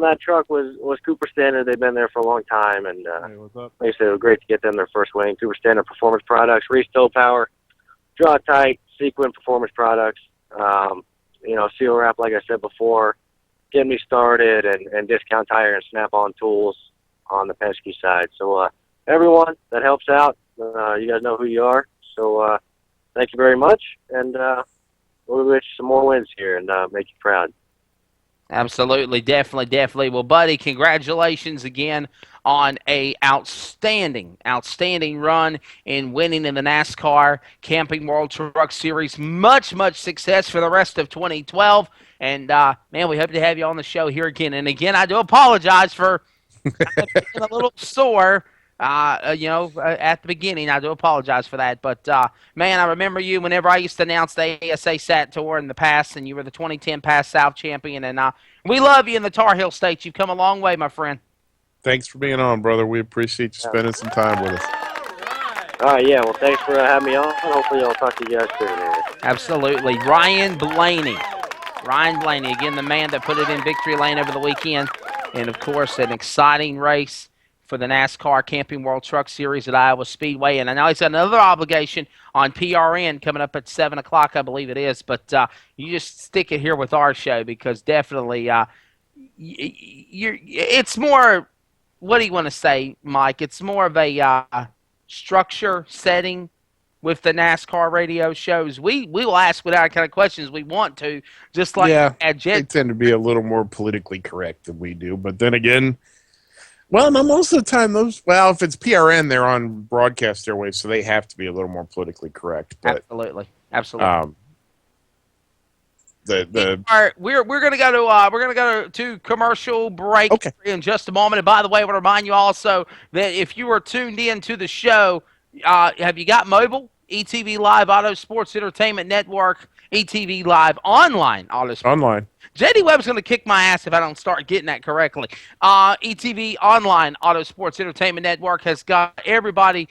that truck was Cooper Standard. They've been there for a long time, and like I said, it was great to get them their first win. Cooper Standard Performance Products, Reese Tow Power, Draw Tight, Sequin Performance Products. Seal Wrap, like I said before, Get Me Started, and Discount Tire and Snap-on Tools on the Penske side. So everyone that helps out, you guys know who you are. So thank you very much, and we'll wish you some more wins here and make you proud. Absolutely, definitely. Well, buddy, congratulations again on a outstanding run in winning in the NASCAR Camping World Truck Series. Much success for the rest of 2012. And, man, we hope to have you on the show here again. And, again, I do apologize for being a little sore, at the beginning. I do apologize for that. But, man, I remember you whenever I used to announce the ASA SAT Tour in the past, and you were the 2010 Past South champion. And we love you in the Tar Heel State. You've come a long way, my friend. Thanks for being on, brother. We appreciate you spending some time with us. All right, yeah. Well, thanks for having me on. Hopefully, I'll talk to you guys soon. Absolutely. Ryan Blaney. Ryan Blaney, again, the man that put it in victory lane over the weekend. And, of course, an exciting race for the NASCAR Camping World Truck Series at Iowa Speedway. And I know he's got another obligation on PRN coming up at 7 o'clock, I believe it is. But you just stick it here with our show because definitely it's more, what do you want to say, Mike? It's more of a structure setting with the NASCAR radio shows. We will ask whatever kind of questions we want to, just like they tend to be a little more politically correct than we do. But then again, well, no, most of the time if it's PRN, they're on broadcast airwaves, so they have to be a little more politically correct. But, Absolutely. We're gonna go to commercial break in just a moment. And by the way, I want to remind you also that if you are tuned in to the show, have you got mobile? ETV Live Auto Sports Entertainment Network, ETV Live Online Auto Sports. Online. JD Webb's going to kick my ass if I don't start getting that correctly. ETV Online Auto Sports Entertainment Network has got everybody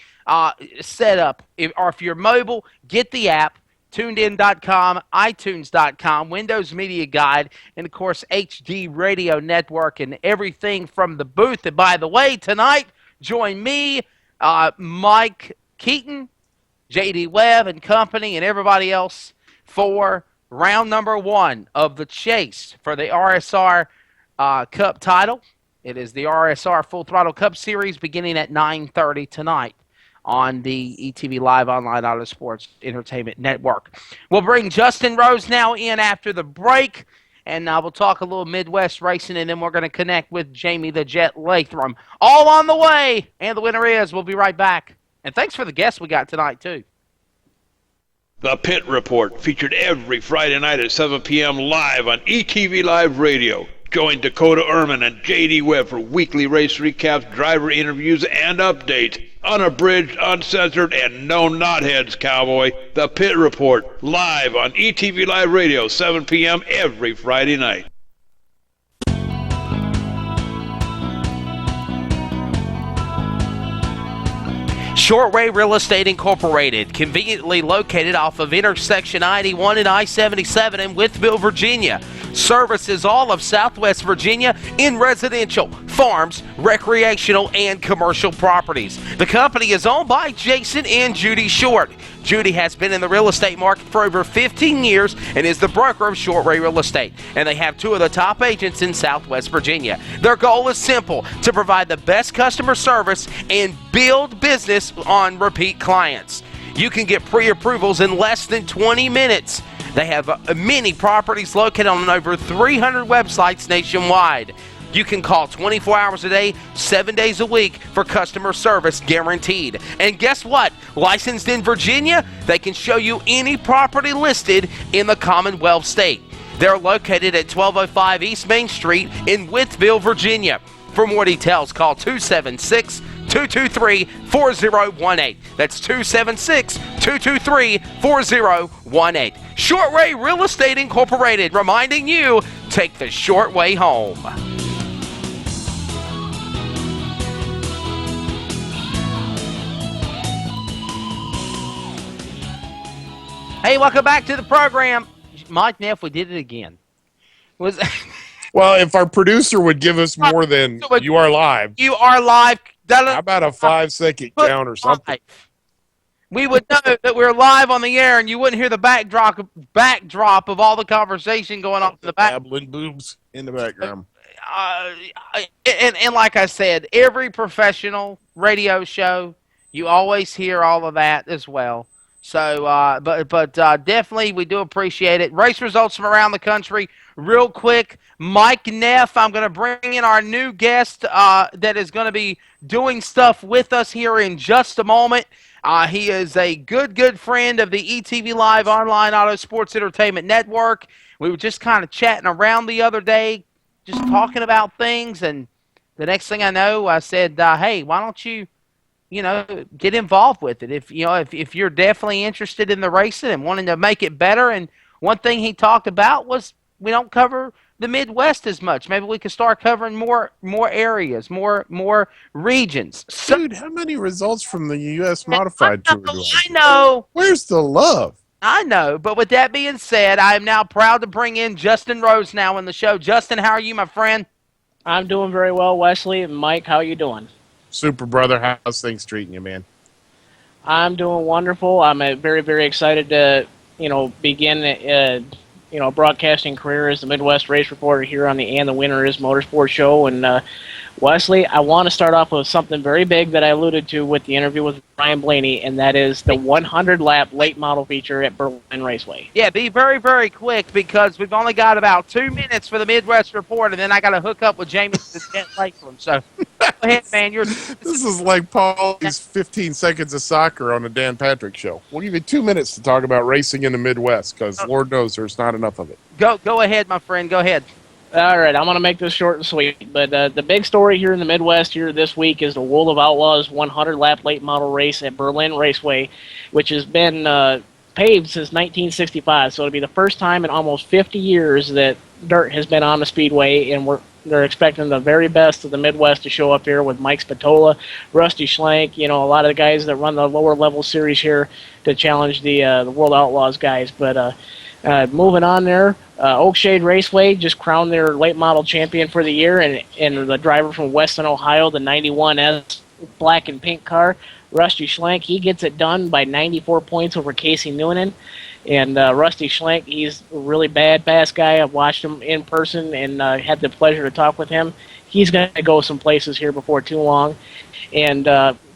set up. If you're mobile, get the app. TunedIn.com, iTunes.com, Windows Media Guide, and, of course, HD Radio Network and everything from the booth. And, by the way, tonight, join me, Mike Keaton, J.D. Webb and company, and everybody else for round number 1 of the chase for the RSR Cup title. It is the RSR Full Throttle Cup Series beginning at 9:30 tonight on the ETV Live Online Auto Sports Entertainment Network. We'll bring Justin Rose now in after the break, and we'll talk a little Midwest racing, and then we're going to connect with Jamie the Jet Latham. All on the way, and the winner is. We'll be right back. And thanks for the guests we got tonight, too. The Pit Report, featured every Friday night at 7 p.m. live on ETV Live Radio. Join Dakota Ehrman and J.D. Webb for weekly race recaps, driver interviews, and updates. Unabridged, uncensored, and no knotheads, cowboy. The Pit Report, live on ETV Live Radio, 7 p.m. every Friday night. Shortway Real Estate Incorporated, conveniently located off of intersection I-81 and I-77 in Wytheville, Virginia. Services all of Southwest Virginia in residential, farms, recreational, and commercial properties. The company is owned by Jason and Judy Short. Judy has been in the real estate market for over 15 years and is the broker of Shortway Real Estate. And they have 2 of the top agents in Southwest Virginia. Their goal is simple: to provide the best customer service and build business on repeat clients. You can get pre-approvals in less than 20 minutes. They have many properties located on over 300 websites nationwide. You can call 24 hours a day, 7 days a week for customer service guaranteed. And guess what? Licensed in Virginia, they can show you any property listed in the Commonwealth state. They're located at 1205 East Main Street in Wytheville, Virginia. For more details, call 276-223-4018. That's 276-223-4018. Shortway Real Estate Incorporated, reminding you, take the short way home. Hey, welcome back to the program. Mike Neff, we did it again. Well, if our producer would give us more than "you are live," you are live. How about a 5-second count or something? We would know that we're live on the air, and you wouldn't hear the backdrop of all the conversation going on in the back. Babbling boobs in the background. And like I said, every professional radio show, you always hear all of that as well. So, but definitely we do appreciate it. Race results from around the country, real quick. Mike Neff, I'm going to bring in our new guest that is going to be doing stuff with us here in just a moment. He is a good friend of the ETV Live Online Auto Sports Entertainment Network. We were just kind of chatting around the other day, just talking about things, and the next thing I know, I said, hey, why don't you get involved with it? If you're definitely interested in the racing and wanting to make it better. And one thing he talked about was we don't cover the Midwest as much. Maybe we could start covering more areas, more regions. So, Dude, how many results from the U.S. Modified Tour do I know. Where's the love? I know, but with that being said, I am now proud to bring in Justin Rose now in the show. Justin, how are you, my friend? I'm doing very well, Wesley. And Mike, how you doing? Super brother, how's things treating you, man? I'm doing wonderful. I'm very, very excited to, begin, a broadcasting career as the Midwest race reporter here on the And the Winner Is Motorsports show. And Wesley, I want to start off with something very big that I alluded to with the interview with Ryan Blaney, and that is the 100-lap late model feature at Berlin Raceway. Yeah, be very, very quick because we've only got about 2 minutes for the Midwest report, and then I got to hook up with Jamie Lakeland. So go ahead, man. This is like Paul's 15 seconds of soccer on the Dan Patrick show. We'll give you 2 minutes to talk about racing in the Midwest because Lord knows there's not enough of it. Go ahead, my friend. Go ahead. All right, I'm going to make this short and sweet, but the big story here in the Midwest here this week is the World of Outlaws 100-lap late model race at Berlin Raceway, which has been paved since 1965, so it'll be the first time in almost 50 years that dirt has been on the speedway, and they're expecting the very best of the Midwest to show up here with Mike Spatola, Rusty Schlenk, a lot of the guys that run the lower level series here to challenge the World Outlaws guys, but moving on there, Oakshade Raceway just crowned their late model champion for the year, and the driver from Weston, Ohio, the 91S black and pink car, Rusty Schlenk, he gets it done by 94 points over Casey Noonan. And Rusty Schlenk, he's a really badass guy. I've watched him in person and had the pleasure to talk with him. He's going to go some places here before too long. And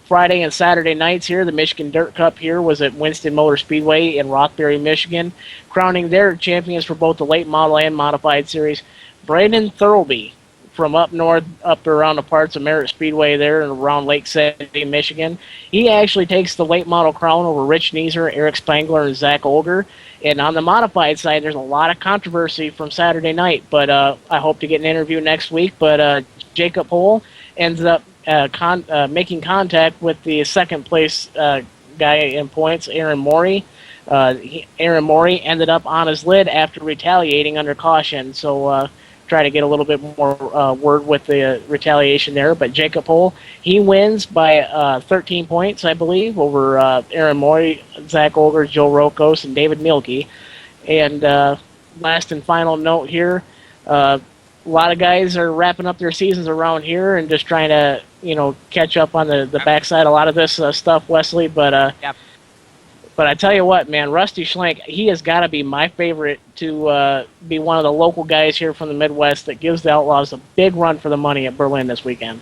Friday and Saturday nights here, the Michigan Dirt Cup here was at Winston Motor Speedway in Roxbury, Michigan, crowning their champions for both the late model and modified series. Brandon Thurlby from up north, up around the parts of Merritt Speedway there and around Lake City, Michigan. He actually takes the late model crown over Rich Neeser, Eric Spangler, and Zach Olger. And on the modified side, there's a lot of controversy from Saturday night, but I hope to get an interview next week. But Jacob Hole ends up making contact with the second place guy in points, Aaron Morey. Aaron Morey ended up on his lid after retaliating under caution, so try to get a little bit more word with the retaliation there. But Jacob Hole, he wins by 13 points, I believe, over Aaron Morey, Zach Olger, Joe Rokos, and David Mielke. And last and final note here, a lot of guys are wrapping up their seasons around here and just trying to, catch up on the backside. A lot of this stuff, Wesley, but Yep. But I tell you what, man, Rusty Schlenk, he has got to be my favorite to be one of the local guys here from the Midwest that gives the Outlaws a big run for the money at Berlin this weekend.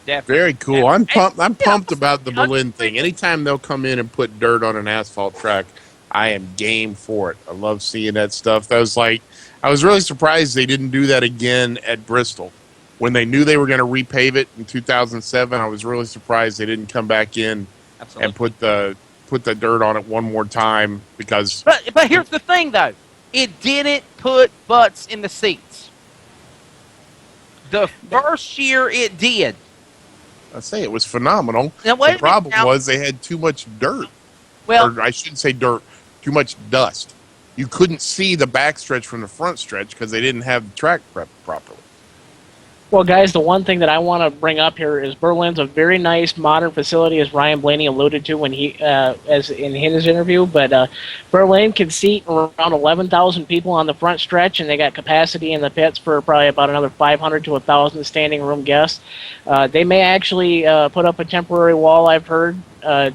Definitely. Very cool. I'm pumped about the Berlin thing. Anytime they'll come in and put dirt on an asphalt track, I am game for it. I love seeing that stuff. I was really surprised they didn't do that again at Bristol. When they knew they were going to repave it in 2007, I was really surprised they didn't come back in Absolutely. and put the dirt on it one more time because. But here's the thing, though. It didn't put butts in the seats. The first year it did. I say it was phenomenal. Now, wait a The problem minute now. was they had too much dirt. Well, Or I shouldn't say dirt, too much dust. You couldn't see the backstretch from the front stretch because they didn't have the track prepped properly. Well, guys, the one thing that I want to bring up here is Berlin's a very nice, modern facility, as Ryan Blaney alluded to when as in his interview. But Berlin can seat around 11,000 people on the front stretch, and they got capacity in the pits for probably about another 500 to 1,000 standing room guests. They may actually put up a temporary wall, I've heard. I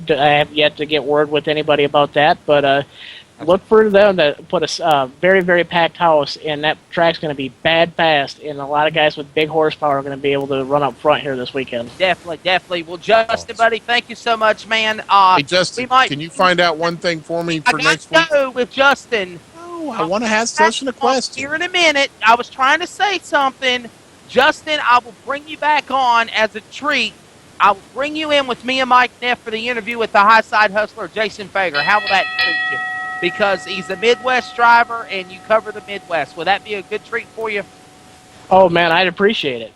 have yet to get word with anybody about that, but look for them to put a very, very packed house, and that track's going to be bad fast, and a lot of guys with big horsepower are going to be able to run up front here this weekend. definitely. Well, Justin, buddy, thank you so much, man. Hey, Justin, can you find out one thing for me for I next got week? to go with Justin. Oh, I want to ask Justin a question. Here in a minute. I was trying to say something. Justin, I will bring you back on as a treat. I will bring you in with me and Mike Neff for the interview with the high side hustler, Jason Fager. How will that treat you? Because he's a Midwest driver and you cover the Midwest. Will that be a good treat for you? Oh, man, I'd appreciate it.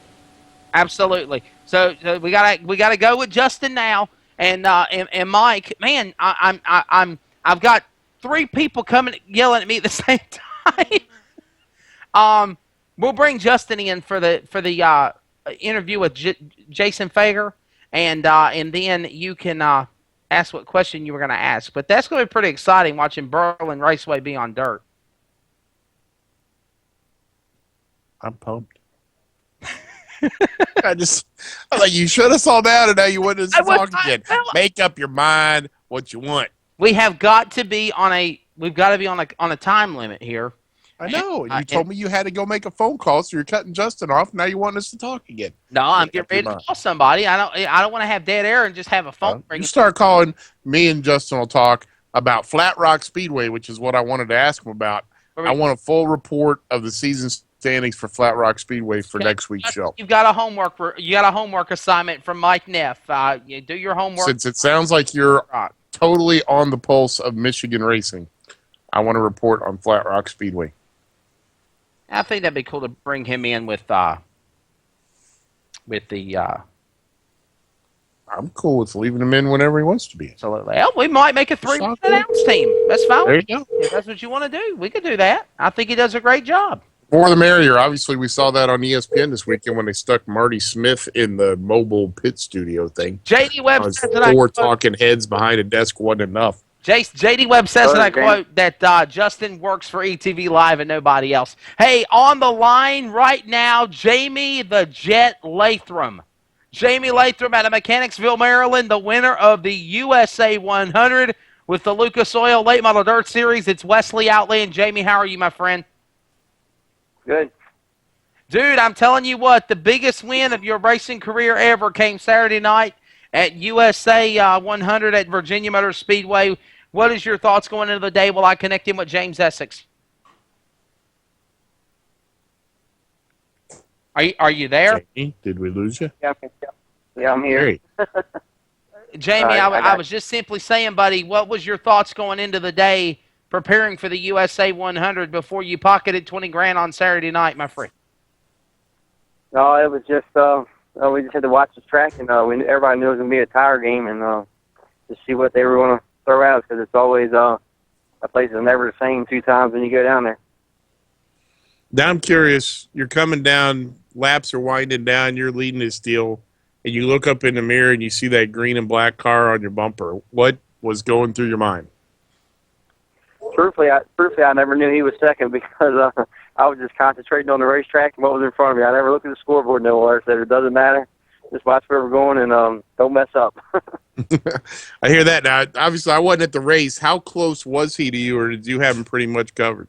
Absolutely. So we gotta go with Justin now, and Mike. Man, I've got 3 people coming yelling at me at the same time. We'll bring Justin in for the interview with Jason Fager, and then you can ask what question you were going to ask. But that's going to be pretty exciting watching Berlin Raceway be on dirt. I'm pumped. I was like, you shut us all down, and now you want us to talk again. Make up your mind what you want. We have got to be on a. We've got to be on a time limit here. I know. You told me you had to go make a phone call, so you're cutting Justin off. Now you want us to talk again. No, I'm getting ready to call somebody. I don't want to have dead air and just have a phone ring. You start calling, me and Justin will talk about Flat Rock Speedway, which is what I wanted to ask him about. I want a full report of the season standings for Flat Rock Speedway for next week's show. You got a homework assignment from Mike Neff. You do your homework. Since it sounds like you're totally on the pulse of Michigan racing, I want to report on Flat Rock Speedway. I think that'd be cool to bring him in with the. I'm cool with leaving him in whenever he wants to be. Absolutely. Well, we might make a 3-man announce team. That's fine. There you go. If that's what you want to do, we could do that. I think he does a great job. More the merrier. Obviously, we saw that on ESPN this weekend when they stuck Marty Smith in the mobile pit studio thing. JD Webb says that four talking heads behind a desk wasn't enough. JD Webb says, and I quote, that Justin works for ETV Live and nobody else. Hey, on the line right now, Jamie the Jet Latham. Jamie Latham out of Mechanicsville, Maryland, the winner of the USA 100 with the Lucas Oil Late Model Dirt Series. It's Wesley Outland. Jamie, how are you, my friend? Good. Dude, I'm telling you what, the biggest win of your racing career ever came Saturday night at USA 100 at Virginia Motor Speedway. What is your thoughts going into the day while I connect in with James Essex? Are you there? Jamie, did we lose you? Yeah, I'm here. Jamie, I was just simply saying, buddy, what was your thoughts going into the day preparing for the USA 100 before you pocketed $20,000 on Saturday night, my friend? No, it was just we just had to watch the track, and everybody knew it was going to be a tire game, and just see what they were going to throw out, because it's always a place that's never the same 2 times when you go down there. Now I'm curious, you're coming down, laps are winding down, you're leading this deal, and you look up in the mirror and you see that green and black car on your bumper. What was going through your mind? Truthfully, I never knew he was second, because I was just concentrating on the racetrack and what was in front of me. I never looked at the scoreboard nowhere. Said it doesn't matter. Just watch where we're going and don't mess up. I hear that. Now, obviously, I wasn't at the race. How close was he to you, or did you have him pretty much covered?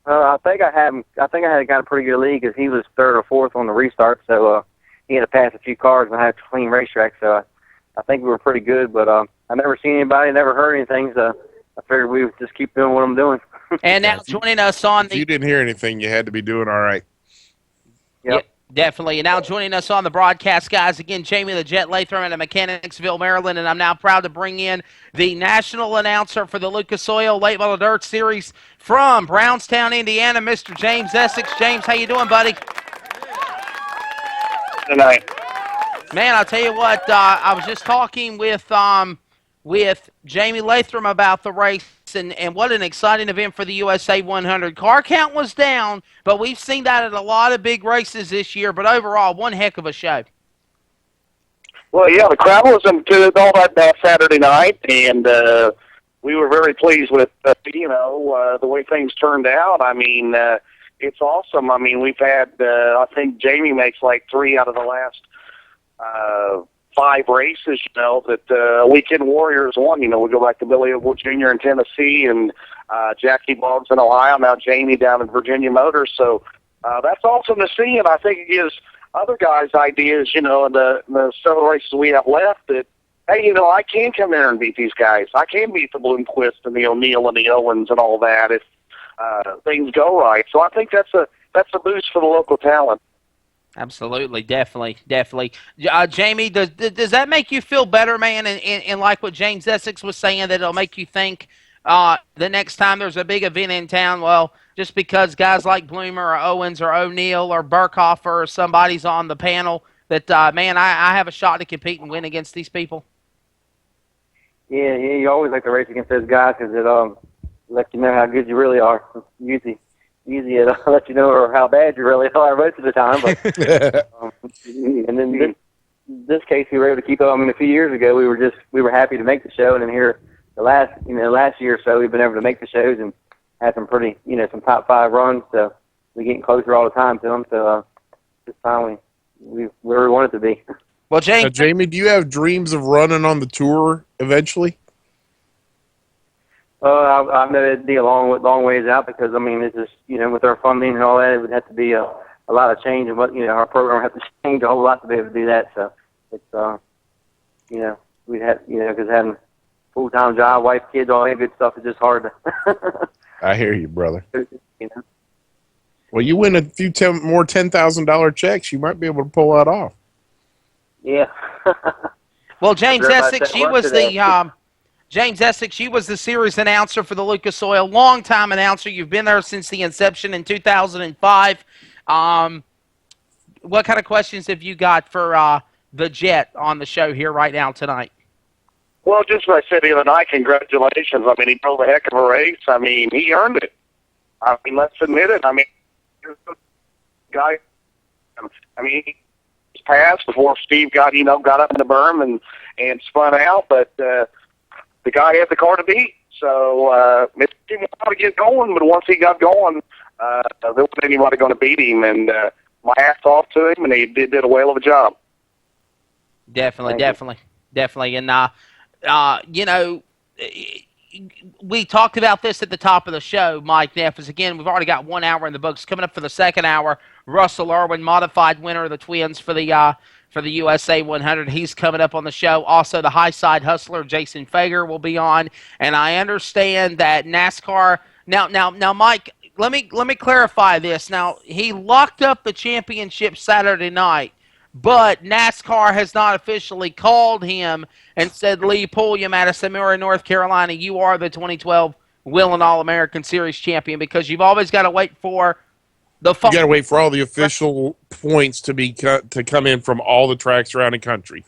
I think I had got a pretty good lead, because he was 3rd or 4th on the restart, so he had to pass a few cars and I had a clean racetrack. So I think we were pretty good, but I never seen anybody, never heard anything, so I figured we would just keep doing what I'm doing. And now joining us on if you didn't hear anything, you had to be doing all right. Yep. Yeah, definitely. And now joining us on the broadcast, guys, again, Jamie the Jet Latham out of Mechanicsville, Maryland, and I'm now proud to bring in the national announcer for the Lucas Oil Late Model Dirt Series from Brownstown, Indiana, Mr. James Essex. James, how you doing, buddy? Tonight. Man, I'll tell you what, I was just talking with Jamie Latham about the race, and what an exciting event for the USA 100. Car count was down, but we've seen that at a lot of big races this year, but overall, one heck of a show. Well, yeah, the crowd was good all that Saturday night, and we were very pleased with, the way things turned out. I mean, it's awesome. I mean, we've had, I think Jamie makes like 3 out of the last 5 races, that Weekend Warriors won. We go back to Billy Ogle Jr. in Tennessee and Jackie Boggs in Ohio, now Jamie down in Virginia Motors. So that's awesome to see, and I think it gives other guys ideas, in the several races we have left, that, hey, I can come there and beat these guys. I can beat the Bloomquist and the O'Neill and the Owens and all that if things go right. So I think that's a boost for the local talent. Absolutely, definitely. Jamie, does that make you feel better, man? And like what James Essex was saying, that it'll make you think the next time there's a big event in town, well, just because guys like Bloomer or Owens or O'Neill or Burkhofer or somebody's on the panel, that, man, I have a shot to compete and win against these people? Yeah, you always like to race against those guys, because it lets you know how good you really are. Usually easy to let you know how bad you really are most of the time. But and then this case, we were able to keep up. I mean, a few years ago, we were happy to make the show, and then here the last year or so, we've been able to make the shows and had some pretty some top 5 runs. So we're getting closer all the time to them. So this time we're where we want it to be. Well, James, Now, Jamie, do you have dreams of running on the tour eventually? I know it'd be a long ways out because, I mean, it's just, with our funding and all that, it would have to be a lot of change, and our program would have to change a whole lot to be able to do that. So it's, we'd have, because having full-time job, wife, kids, all that good stuff is just hard to. I hear you, brother. Well, you win a few more $10,000 checks, you might be able to pull that off. Yeah. well, James Essex, she was James Essex, you was the series announcer for the Lucas Oil, long-time announcer. You've been there since the inception in 2005. What kind of questions have you got for the Jet on the show here right now tonight? Well, just like I said the other night, congratulations. I mean, he drove a heck of a race. I mean, he earned it. I mean, let's admit it. I mean, guy. I mean, he passed before Steve got up in the berm and spun out, but the guy had the car to beat. So it didn't want to get going, but once he got going, there wasn't anybody going to beat him. And my hat's off to him, and he did a whale of a job. Definitely. And we talked about this at the top of the show, Mike Neffes. Again, we've already got 1 hour in the books. Coming up for the second hour, Russell Irwin, modified winner of the Twins for the USA 100. He's coming up on the show. Also, the high side hustler, Jason Fager, will be on. And I understand that NASCAR now, Mike, let me clarify this. Now, he locked up the championship Saturday night, but NASCAR has not officially called him and said, Lee Pulliam out of Samara, North Carolina, you are the 2012 Whelen All-American Series champion, because you've always got to wait for the you got to wait for all the official points to come in from all the tracks around the country.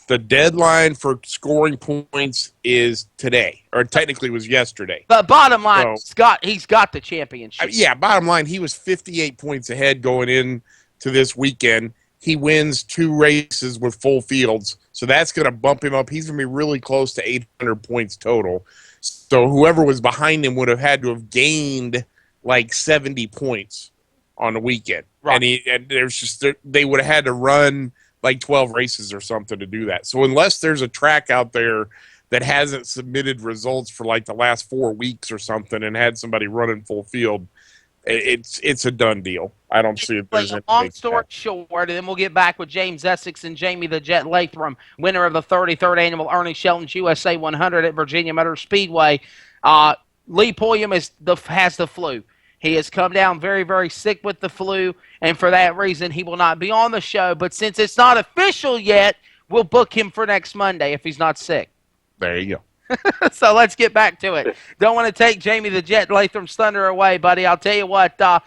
The deadline for scoring points is today, or technically was yesterday. But bottom line, he's got the championship. Yeah, bottom line, he was 58 points ahead going into this weekend. He wins 2 races with full fields, so that's going to bump him up. He's going to be really close to 800 points total. So whoever was behind him would have had to have gained like 70 points on the weekend. Right. And they would have had to run like 12 races or something to do that. So unless there's a track out there that hasn't submitted results for like the last 4 weeks or something and had somebody running full field, it's a done deal. I don't see it. There's long story short, and then we'll get back with James Essex and Jamie the Jet Latham, winner of the 33rd annual Ernie Shelton's USA 100 at Virginia Motor Speedway. Lee Pulliam has the flu. He has come down very, very sick with the flu, and for that reason, he will not be on the show. But since it's not official yet, we'll book him for next Monday if he's not sick. There you go. So let's get back to it. Don't want to take Jamie the Jet Latham's thunder away, buddy. I'll tell you what. How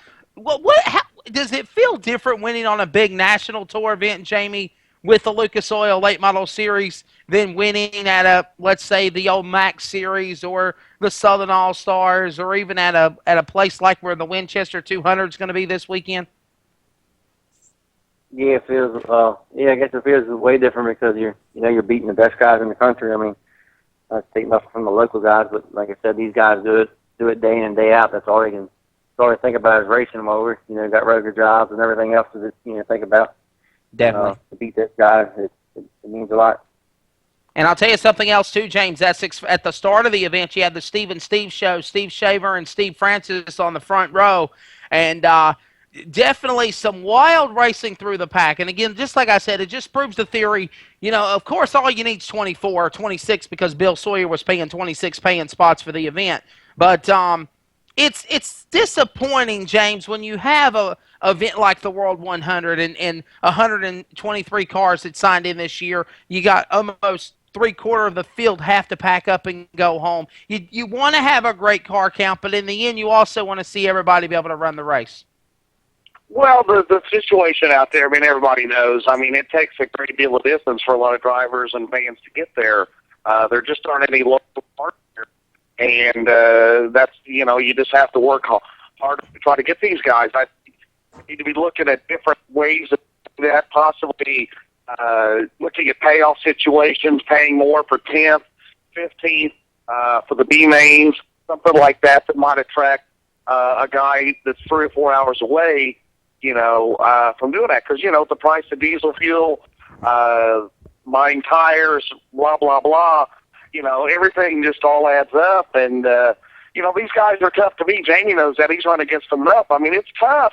does it feel different winning on a big national tour event, Jamie, with the Lucas Oil Late Model Series than winning at let's say the old Max Series or the Southern All Stars, or even at a place like where the Winchester 200 is going to be this weekend? Yeah, it feels. I guess it feels way different because you're beating the best guys in the country. I mean, I take nothing from the local guys, but like I said, these guys do it day in and day out. That's all they think about is racing them over. Got regular jobs and everything else to think about. Definitely. To beat this guy, it means a lot. And I'll tell you something else too, James Essex. At the start of the event, you had the Steve and Steve show, Steve Shaver and Steve Francis on the front row, and definitely some wild racing through the pack. And again, just like I said, it just proves the theory. Of course, all you need is 24 or 26 because Bill Sawyer was paying 26 paying spots for the event. But it's disappointing, James, when you have a event like the World 100 and 123 cars that signed in this year. You got almost 3/4 of the field have to pack up and go home. You want to have a great car count, but in the end, you also want to see everybody be able to run the race. Well, the situation out there, I mean, everybody knows. I mean, it takes a great deal of distance for a lot of drivers and fans to get there. There just aren't any local parts here. And that's, you just have to work hard to try to get these guys. I need to be looking at different ways of that, possibly looking at payoff situations, paying more for 10th, 15th, for the B mains, something like that might attract a guy that's 3 or 4 hours away, from doing that. Because, the price of diesel fuel, buying tires, blah, blah, blah, everything just all adds up. And, these guys are tough to beat. Jamie knows that. He's run against them enough. I mean, it's tough.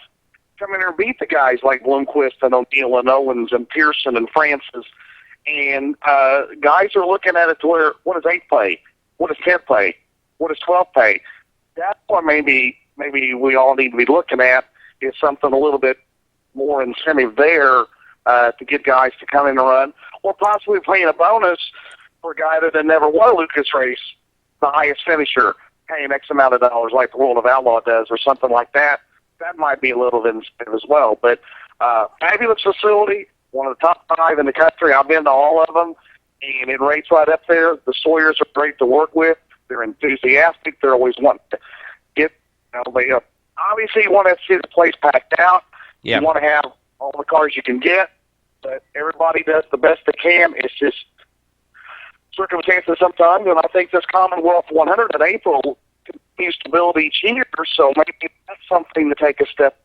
Come in here and beat the guys like Bloomquist and O'Neill and Owens and Pearson and Francis. And guys are looking at it to where, what does 8th pay? What does 10th pay? What does 12th pay? That's what maybe we all need to be looking at, is something a little bit more incentive there to get guys to come in and run, or possibly paying a bonus for a guy that had never won a Lucas race, the highest finisher, paying X amount of dollars like the World of Outlaw does or something like that. That might be a little incentive as well. But fabulous facility, one of the top 5 in the country. I've been to all of them, and it rates right up there. The Sawyers are great to work with. They're enthusiastic. They're always wanting to get, they obviously want to see the place packed out. Yep. You want to have all the cars you can get, but everybody does the best they can. It's just circumstances sometimes, and I think this Commonwealth 100 in April continues to build each year, so maybe that's something to take a step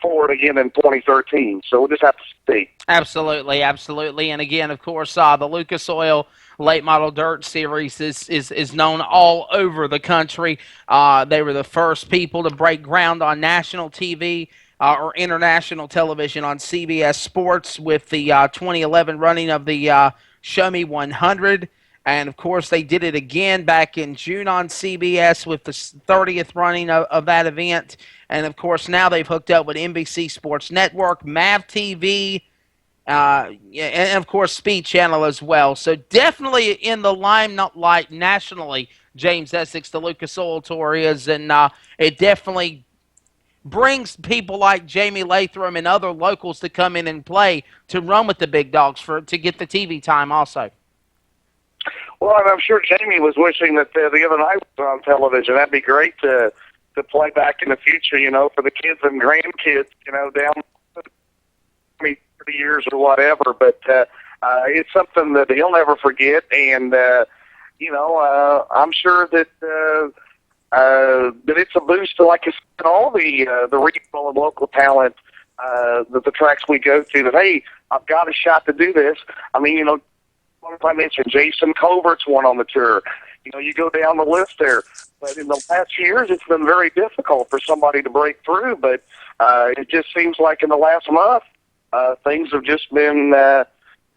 forward again in 2013. So we'll just have to see. Absolutely, absolutely. And again, of course, the Lucas Oil Late Model Dirt Series is known all over the country. They were the first people to break ground on national TV or international television on CBS Sports with the 2011 running of the Show Me 100. And, of course, they did it again back in June on CBS with the 30th running of that event. And, of course, now they've hooked up with NBC Sports Network, MAV TV, and, of course, Speed Channel as well. So definitely in the limelight nationally, James Essex, the Lucas Oil Tour is. And it definitely brings people like Jamie Latham and other locals to come in and play to run with the big dogs to get the TV time also. Well, and I'm sure Jamie was wishing that the other night was on television. That'd be great to play back in the future, for the kids and grandkids, down 20, 30 years or whatever. But it's something that he'll never forget. And, I'm sure that it's a boost to, like you said, all the regional and local talent, the tracks we go to, that, hey, I've got a shot to do this. I mean, if I mentioned Jason Covert's one on the tour, you go down the list there. But in the past years, it's been very difficult for somebody to break through. But it just seems like in the last month, things have just been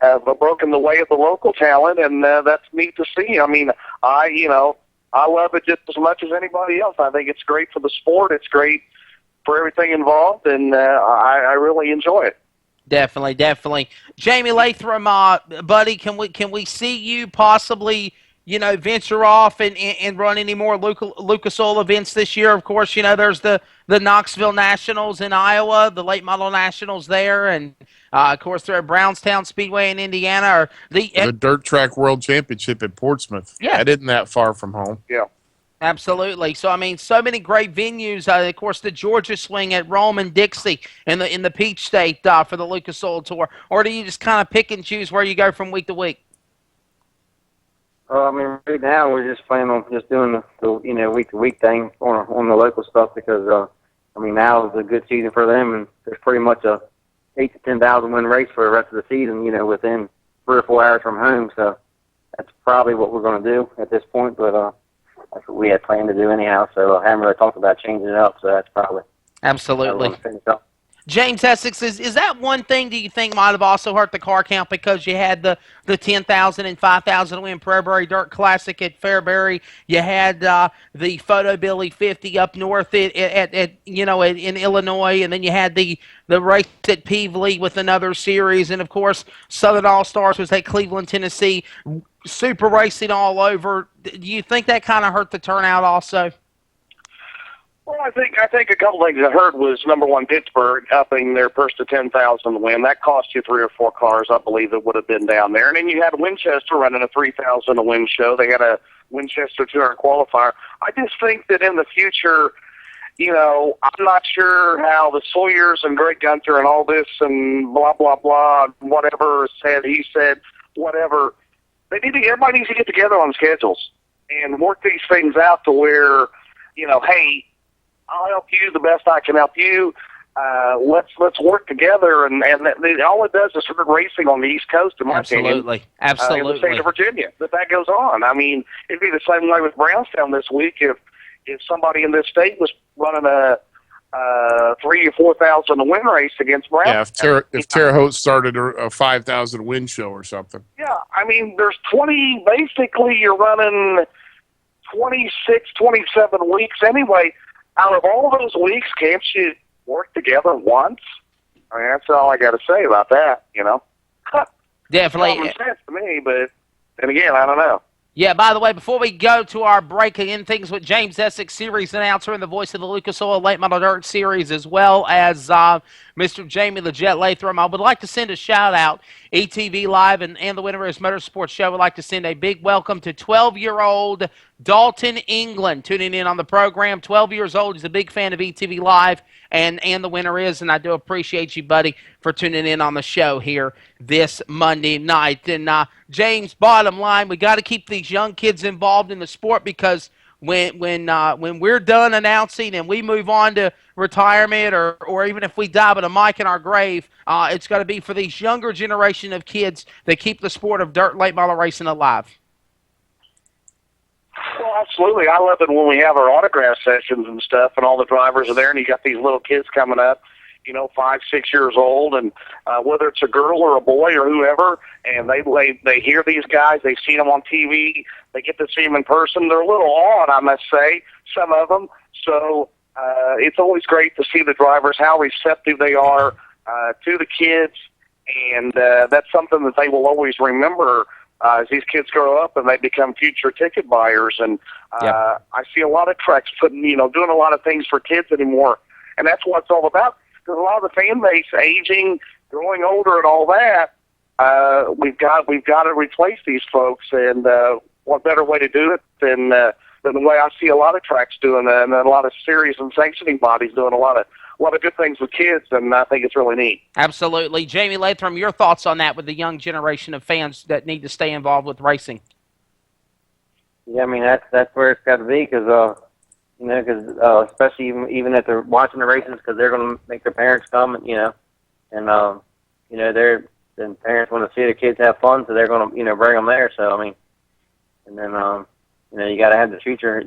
have broken the way of the local talent, and that's neat to see. I mean, I love it just as much as anybody else. I think it's great for the sport. It's great for everything involved, and I really enjoy it. Definitely, definitely. Jamie Latham, buddy, can we see you possibly, venture off and run any more Lucas Oil events this year? Of course, there's the Knoxville Nationals in Iowa, the Late Model Nationals there, and of course there at Brownstown Speedway in Indiana, or the Dirt Track World Championship in Portsmouth. Yeah, that isn't that far from home. Yeah. Absolutely. So, I mean, so many great venues. Of course, the Georgia Swing at Rome and Dixie in the Peach State for the Lucas Oil Tour. Or do you just kind of pick and choose where you go from week to week? I mean, right now we're just planning on just doing the week-to-week thing on the local stuff because, now is a good season for them, and there's pretty much a 8,000 to 10,000 win race for the rest of the season, within 3 or 4 hours from home. So that's probably what we're going to do at this point, but that's what we had planned to do anyhow, so I haven't really talked about changing it up, so that's probably absolutely. James Essex, is that one thing do you think might have also hurt the car count because you had the 10,000 and 5,000 win Fairbury Dirt Classic at Fairbury, you had the Photo Billy 50 up north in Illinois, and then you had the race at Peevely with another series, and of course Southern All Stars was at Cleveland, Tennessee, super racing all over. Do you think that kind of hurt the turnout also? Well, I think a couple things that hurt was, number one, Pittsburgh upping their first to 10,000 win. That cost you 3 or 4 cars, I believe, that would have been down there. And then you had Winchester running a 3,000 win show. They had a Winchester 200 qualifier. I just think that in the future, I'm not sure how the Sawyers and Greg Gunther and all this and blah, blah, blah, whatever said, he said, whatever. Everybody needs to get together on schedules and work these things out to where, hey, I'll help you the best I can help you. Let's work together, and all it does is sort of racing on the East Coast, in my opinion. Absolutely. In the state of Virginia, that goes on. I mean, it'd be the same way with Brownstown this week if somebody in this state was running a 3,000 or 4,000 win race against Brownstown. Yeah, if Terre Haute started a 5,000 win show or something. Yeah, I mean, there's 20. Basically, you're running 26, 27 weeks anyway. Out of all those weeks, can't you work together once? I mean, that's all I got to say about that, Definitely. Common sense to me, but then again, I don't know. Yeah, by the way, before we go to our breaking in things with James Essex, series announcer and the voice of the Lucas Oil Late Model Dirt Series, as well as Mr. Jamie the Jet Latham, I would like to send a shout-out. ETV Live and the Winter Is Motorsports Show would like to send a big welcome to 12-year-old Dalton England tuning in on the program. 12 years old. He's a big fan of ETV Live and the Winter Is, and I do appreciate you, buddy, for tuning in on the show here this Monday night. And James, bottom line, we got to keep these young kids involved in the sport because when we're done announcing and we move on to retirement or even if we die with a mic in our grave, it's going to be for these younger generation of kids that keep the sport of dirt late model racing alive. Well, absolutely. I love it when we have our autograph sessions and stuff and all the drivers are there and you got these little kids coming up, 5, 6 years old, and whether it's a girl or a boy or whoever, and they hear these guys, they've seen them on TV, they get to see them in person. They're a little odd, I must say, some of them. So it's always great to see the drivers, how receptive they are to the kids, and that's something that they will always remember as these kids grow up and they become future ticket buyers. And I see a lot of tracks doing a lot of things for kids anymore, and that's what it's all about. Because a lot of the fan base aging, growing older, and all that, we've got to replace these folks. And what better way to do it than the way I see a lot of tracks doing, and a lot of series and sanctioning bodies doing a lot of good things with kids. And I think it's really neat. Absolutely, Jamie Latham, your thoughts on that with the young generation of fans that need to stay involved with racing? Yeah, I mean that's where it's got to be because. Because especially even if they're watching the races, because they're going to make their parents come, and then parents want to see the kids have fun, so they're going to bring them there. So I mean, and then you got to have the future.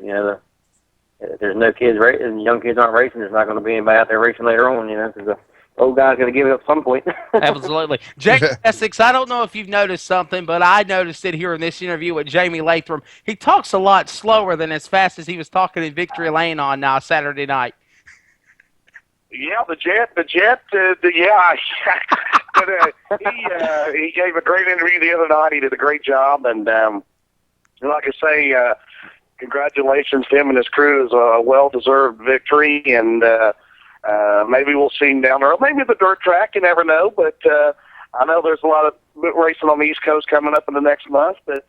If there's no kids racing, young kids aren't racing, there's not going to be anybody out there racing later on. Because the old guy's going to give it up at some point. Absolutely. James Essex, I don't know if you've noticed something, but I noticed it here in this interview with Jamie Latham. He talks a lot slower than as fast as he was talking in Victory Lane on Saturday night. Yeah, the jet. Yeah. But he gave a great interview the other night. He did a great job, and like I say, congratulations to him and his crew. Is a well-deserved victory, and maybe we'll see him down the road. Maybe the dirt track, you never know. But I know there's a lot of racing on the East Coast coming up in the next month. But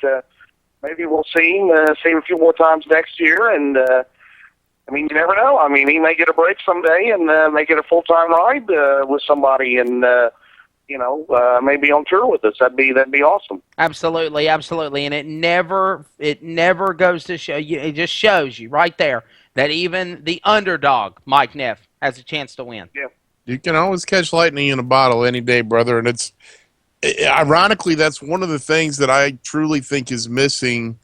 maybe we'll see him a few more times next year. And I mean, you never know. I mean, he may get a break someday and may get a full-time ride with somebody, and maybe on tour with us. That'd be awesome. Absolutely, and it never goes to show you. It just shows you right there that even the underdog, Mike Neff, has a chance to win. Yeah. You can always catch lightning in a bottle any day, brother. And it's ironically, that's one of the things that I truly think is missing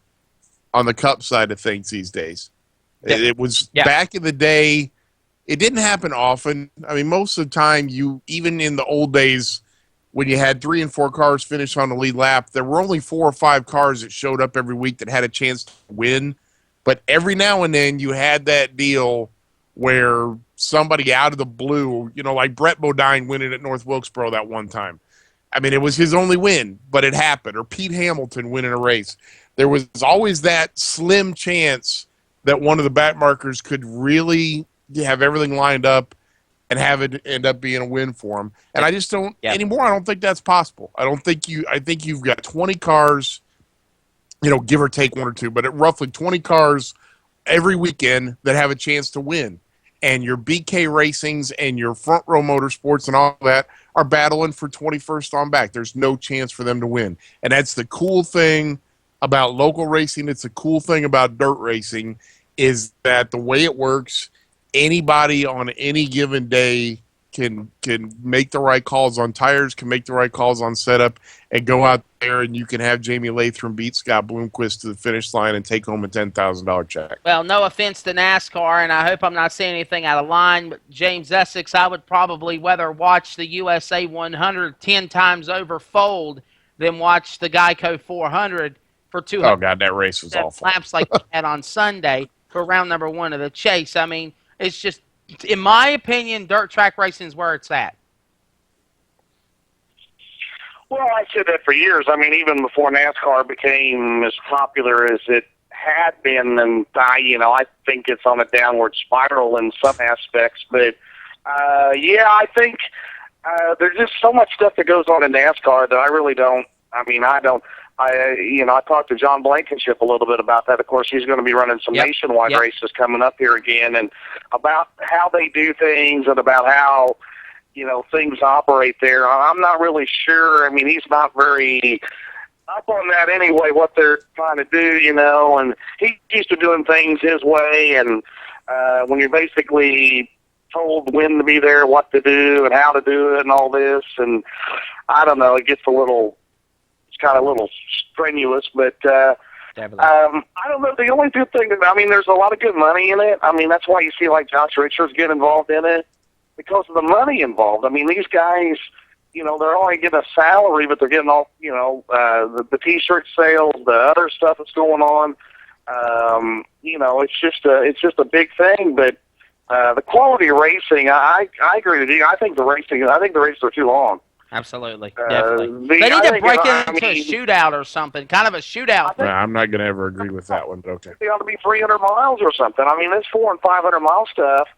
on the Cup side of things these days. Yeah. It was back in the day. It didn't happen often. I mean, most of the time, even in the old days, when you had 3 and 4 cars finish on the lead lap, there were only 4 or 5 cars that showed up every week that had a chance to win. But every now and then you had that deal where somebody out of the blue, like Brett Bodine winning at North Wilkesboro that one time. I mean, it was his only win, but it happened. Or Pete Hamilton winning a race. There was always that slim chance that one of the back markers could really have everything lined up and have it end up being a win for him. And I just don't anymore. I don't think that's possible. I think you've got 20 cars, give or take 1 or 2, but at roughly 20 cars every weekend that have a chance to win. and your BK Racings and your Front Row Motorsports and all that are battling for 21st on back. There's no chance for them to win. And that's the cool thing about local racing. It's a cool thing about dirt racing is that the way it works, anybody on any given day can make the right calls on tires, can make the right calls on setup, and go out there and you can have Jamie Latham beat Scott Bloomquist to the finish line and take home a $10,000 check. Well, no offense to NASCAR, and I hope I'm not saying anything out of line, but James Essex, I would probably rather watch the USA 100 10 times over fold than watch the Geico 400 for 200. Oh, God, that race was awful. Laps like we had on Sunday for round number 1 of the chase. I mean, it's just, in my opinion, dirt track racing is where it's at. Well, I said that for years. I mean, even before NASCAR became as popular as it had been, and I think it's on a downward spiral in some aspects. But I think there's just so much stuff that goes on in NASCAR that I really don't. I mean, I talked to John Blankenship a little bit about that. Of course, he's going to be running some nationwide races coming up here again, and about how they do things and about how things operate there. I'm not really sure. I mean, he's not very up on that anyway, what they're trying to do, and he's used to doing things his way, and when you're basically told when to be there, what to do, and how to do it, and all this, and I don't know, it gets kind of a little strenuous, but I don't know. The only good thing, there's a lot of good money in it. I mean, that's why you see like Josh Richards get involved in it, because of the money involved. I mean, these guys, they're only getting a salary, but they're getting all, the T-shirt sales, the other stuff that's going on. It's just a big thing. But the quality of racing, I agree with you. I think the races are too long. Absolutely, definitely. They need to break it into a shootout or something, kind of a shootout. I'm not going to ever agree with that one, but okay. It ought to be 300 miles or something. I mean, this 400 and 500 mile stuff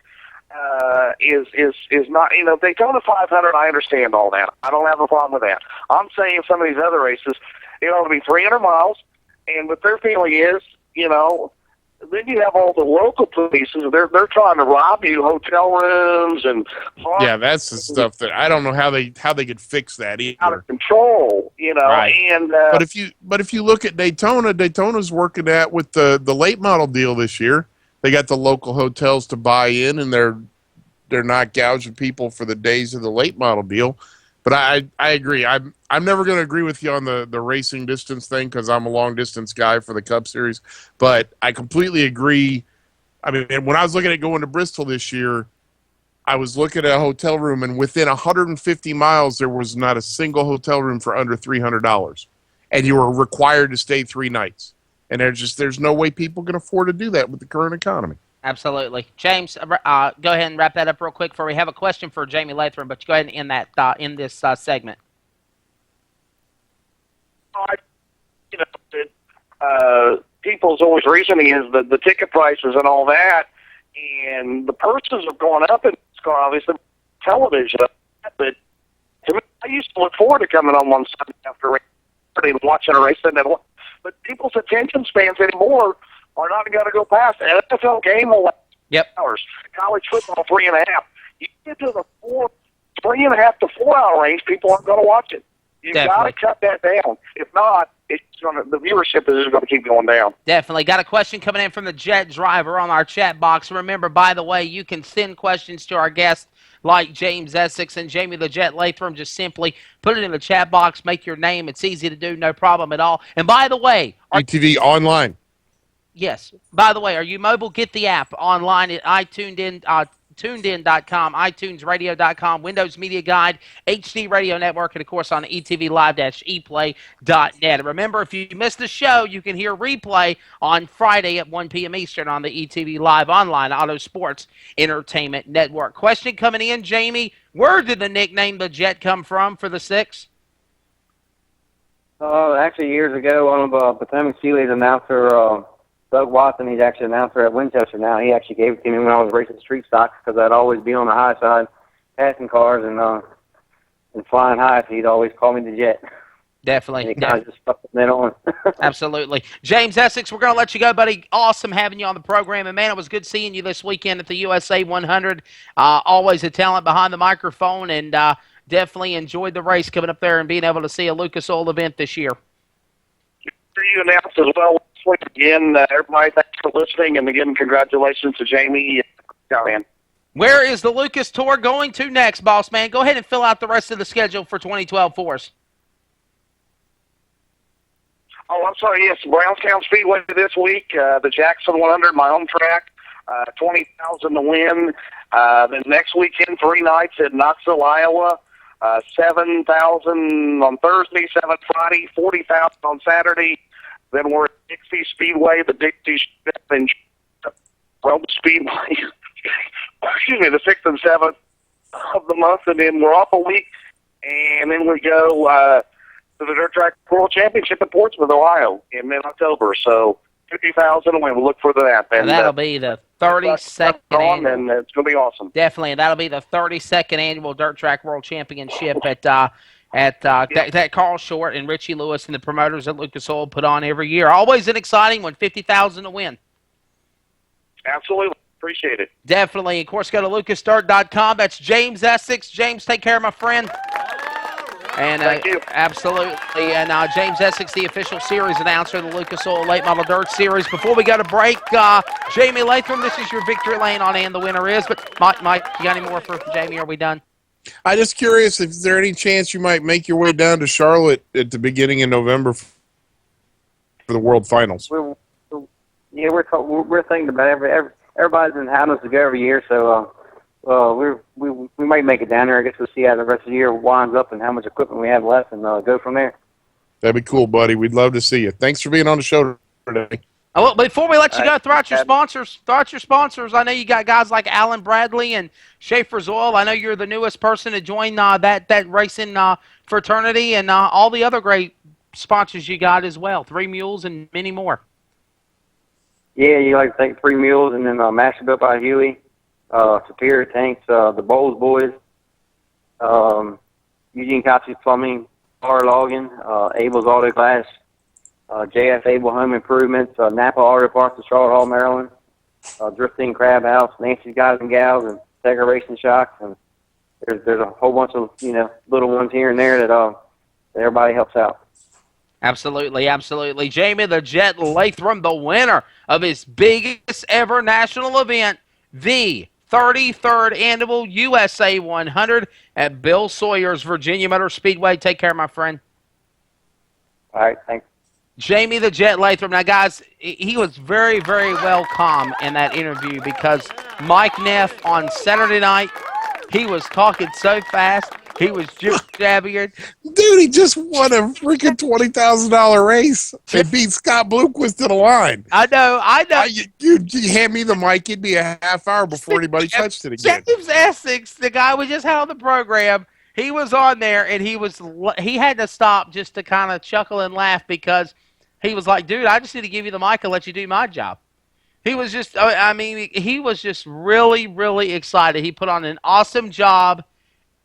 is not, Daytona 500, I understand all that. I don't have a problem with that. I'm saying some of these other races, it ought to be 300 miles, and what their feeling is, then you have all the local police. They're trying to rob you hotel rooms and that's the stuff that I don't know how they could fix that either. Out of control, Right. And but if you look at Daytona's working at with the late model deal this year. They got the local hotels to buy in, and they're not gouging people for the days of the late model deal. But I agree. I'm never going to agree with you on the racing distance thing because I'm a long distance guy for the Cup Series. But I completely agree. I mean, when I was looking at going to Bristol this year, I was looking at a hotel room, and within 150 miles, there was not a single hotel room for under $300, and you were required to stay 3 nights. And there's no way people can afford to do that with the current economy. Absolutely. James, go ahead and wrap that up real quick for we have a question for Jamie Latham, but go ahead and end this segment. People's always reasoning is the ticket prices and all that, and the purses have gone up in NASCAR, obviously, television. But to me, I used to look forward to coming on one Sunday after race and watching a race. But people's attention spans anymore are not going to go past an NFL game will last hours. College football, 3.5. You get to the 3.5 to 4 hour range, people aren't going to watch it. You've got to cut that down. If not, the viewership is going to keep going down. Definitely. Got a question coming in from the Jet Driver on our chat box. Remember, by the way, you can send questions to our guests like James Essex and Jamie the Jet Latham. Just simply put it in the chat box, make your name. It's easy to do, no problem at all. And by the way, ETV online. Yes. By the way, are you mobile? Get the app online at tunedin.com, iTunesRadio.com, Windows Media Guide, HD Radio Network, and, of course, on eTVLive-eplay.net. And remember, if you missed the show, you can hear replay on Friday at 1 p.m. Eastern on the ETV Live Online Auto Sports Entertainment Network. Question coming in, Jamie, where did the nickname the Jet come from for the 6? Actually, years ago, one of Potomac Sealy's announcer, Doug Watson, he's actually an announcer at Winchester now. He actually gave it to me when I was racing street stocks because I'd always be on the high side passing cars and flying high, so he'd always call me the Jet. Definitely. And it kind of just stuck that on. Absolutely. James Essex, we're going to let you go, buddy. Awesome having you on the program. And, man, it was good seeing you this weekend at the USA 100. Always a talent behind the microphone, and definitely enjoyed the race coming up there and being able to see a Lucas Oil event this year. You announced as well this week again. Everybody, thanks for listening. And, again, congratulations to Jamie. Man. Where is the Lucas Tour going to next, boss man? Go ahead and fill out the rest of the schedule for 2012 for us. Oh, I'm sorry. Yes, Brownstown Speedway this week. The Jackson 100, my home track. 20,000 to win. Then next weekend, 3 nights in Knoxville, Iowa. 7,000 on Thursday, 7 Friday, 40,000 on Saturday. Then we're at Dixie Speedway, the Dixie and Rome Speedway. Excuse me, the 6th and 7th of the month, and then we're off a week, and then we go to the Dirt Track World Championship in Portsmouth, Ohio, in mid-October. So 50,000 a win. We'll look for that. And that'll be the 32nd annual. And it's going to be awesome. Definitely, and that'll be the 32nd annual Dirt Track World Championship that Carl Short and Richie Lewis and the promoters at Lucas Oil put on every year. Always an exciting one, 50,000 to win. Absolutely. Appreciate it. Definitely. Of course, go to lucasdirt.com. That's James Essex. James, take care, my friend. And Thank you. Absolutely. And James Essex, the official series announcer of the Lucas Oil Late Model Dirt Series. Before we go to break, Jamie Latham, this is your victory lane on And the Winner Is. But Mike, you got any more for Jamie? Are we done? I'm just curious if there any chance you might make your way down to Charlotte at the beginning of November for the World Finals. We're thinking about everybody's in having us to go every year, so we might make it down there. I guess we'll see how the rest of the year winds up and how much equipment we have left, and go from there. That'd be cool, buddy. We'd love to see you. Thanks for being on the show today. Well, before we let you go, throw out your sponsors. I know you got guys like Alan Bradley and Schaefer's Oil. I know you're the newest person to join that racing fraternity, and all the other great sponsors you got as well. 3 Mules and many more. Yeah, you like to thank 3 Mules, and then Master Built by Huey, Superior Tanks, the Bowles Boys, Eugene Copsey Plumbing, R. Logan, Abel's Auto Glass, JF Abel Home Improvements, Napa Auto Parts of Charlotte Hall, Maryland, Drifting Crab House, Nancy's Guys and Gals, and Tegra Racing Shocks, and there's a whole bunch of little ones here and there that everybody helps out. Absolutely, absolutely. Jamie the Jet Latham, the winner of his biggest ever national event, the 33rd Annual USA 100 at Bill Sawyer's Virginia Motor Speedway. Take care, my friend. All right, thanks. Jamie the Jet Latham. Now, guys, he was very, very well calm in that interview because Mike Neff on Saturday night, he was talking so fast. He was jibber-jabbering. Dude, he just won a freaking $20,000 race. They beat Scott Bloomquist to the line. I know. You hand me the mic, it'd be a half hour before anybody touched it again. James Essex, the guy we just had on the program, he was on there, and he had to stop just to kind of chuckle and laugh because he was like, dude, I just need to give you the mic and let you do my job. He was just, he was just really, really excited. He put on an awesome job,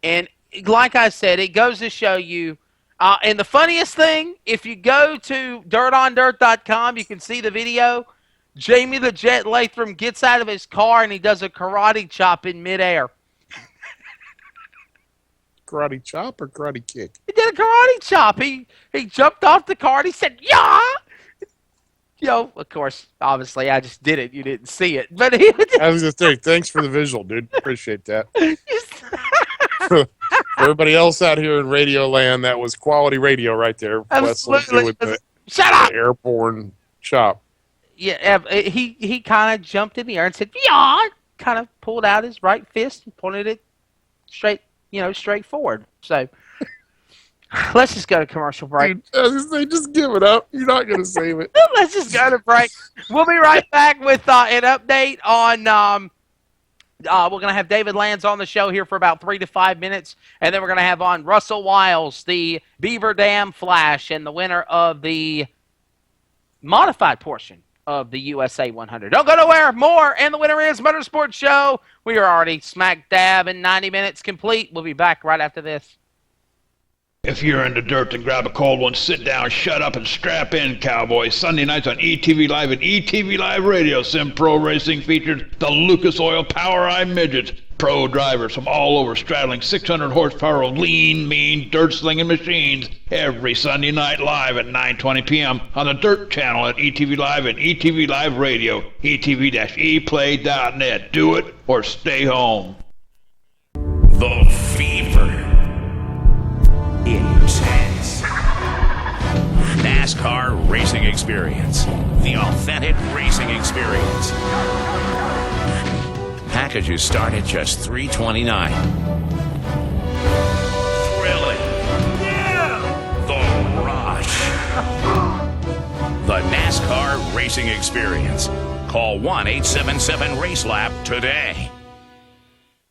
and like I said, it goes to show you. And the funniest thing, if you go to dirtondirt.com, you can see the video. Jamie the Jet Latham gets out of his car and he does a karate chop in midair. Karate chop or karate kick? He did a karate chop. He jumped off the car and he said, "Yeah!" Of course, obviously, I just did it. You didn't see it. But I was just saying, thanks for the visual, dude. Appreciate that. For everybody else out here in Radio Land, that was quality radio right there. Wesley with the airborne chop. Yeah, he kind of jumped in the air and said, "Yeah!" Kind of pulled out his right fist and pointed it straight forward. So let's just go to commercial break. Dude, just give it up. You're not going to save it. Let's just go to break. We'll be right back with an update on. We're going to have David Lands on the show here for about 3 to 5 minutes, and then we're going to have on Russell Wiles, the Beaver Dam Flash, and the winner of the modified portion of the USA 100. Don't go nowhere. More, and the winner is Motorsports Show. We are already smack dab in 90 minutes complete. We'll be back right after this. If you're in the dirt, then grab a cold one, sit down, shut up, and strap in, cowboys. Sunday nights on ETV Live and ETV Live Radio, Sim Pro Racing features the Lucas Oil Power Eye Midgets. Pro drivers from all over straddling 600 horsepower of lean, mean, dirt-slinging machines every Sunday night live at 9:20 p.m. on the Dirt Channel at ETV Live and ETV Live Radio, etv-eplay.net. Do it or stay home. The fever. Intense. NASCAR racing experience. The authentic racing experience. Packages start at just $329. Thrilling. Yeah! The rush. The NASCAR racing experience. Call 1-877-RACE-LAP today.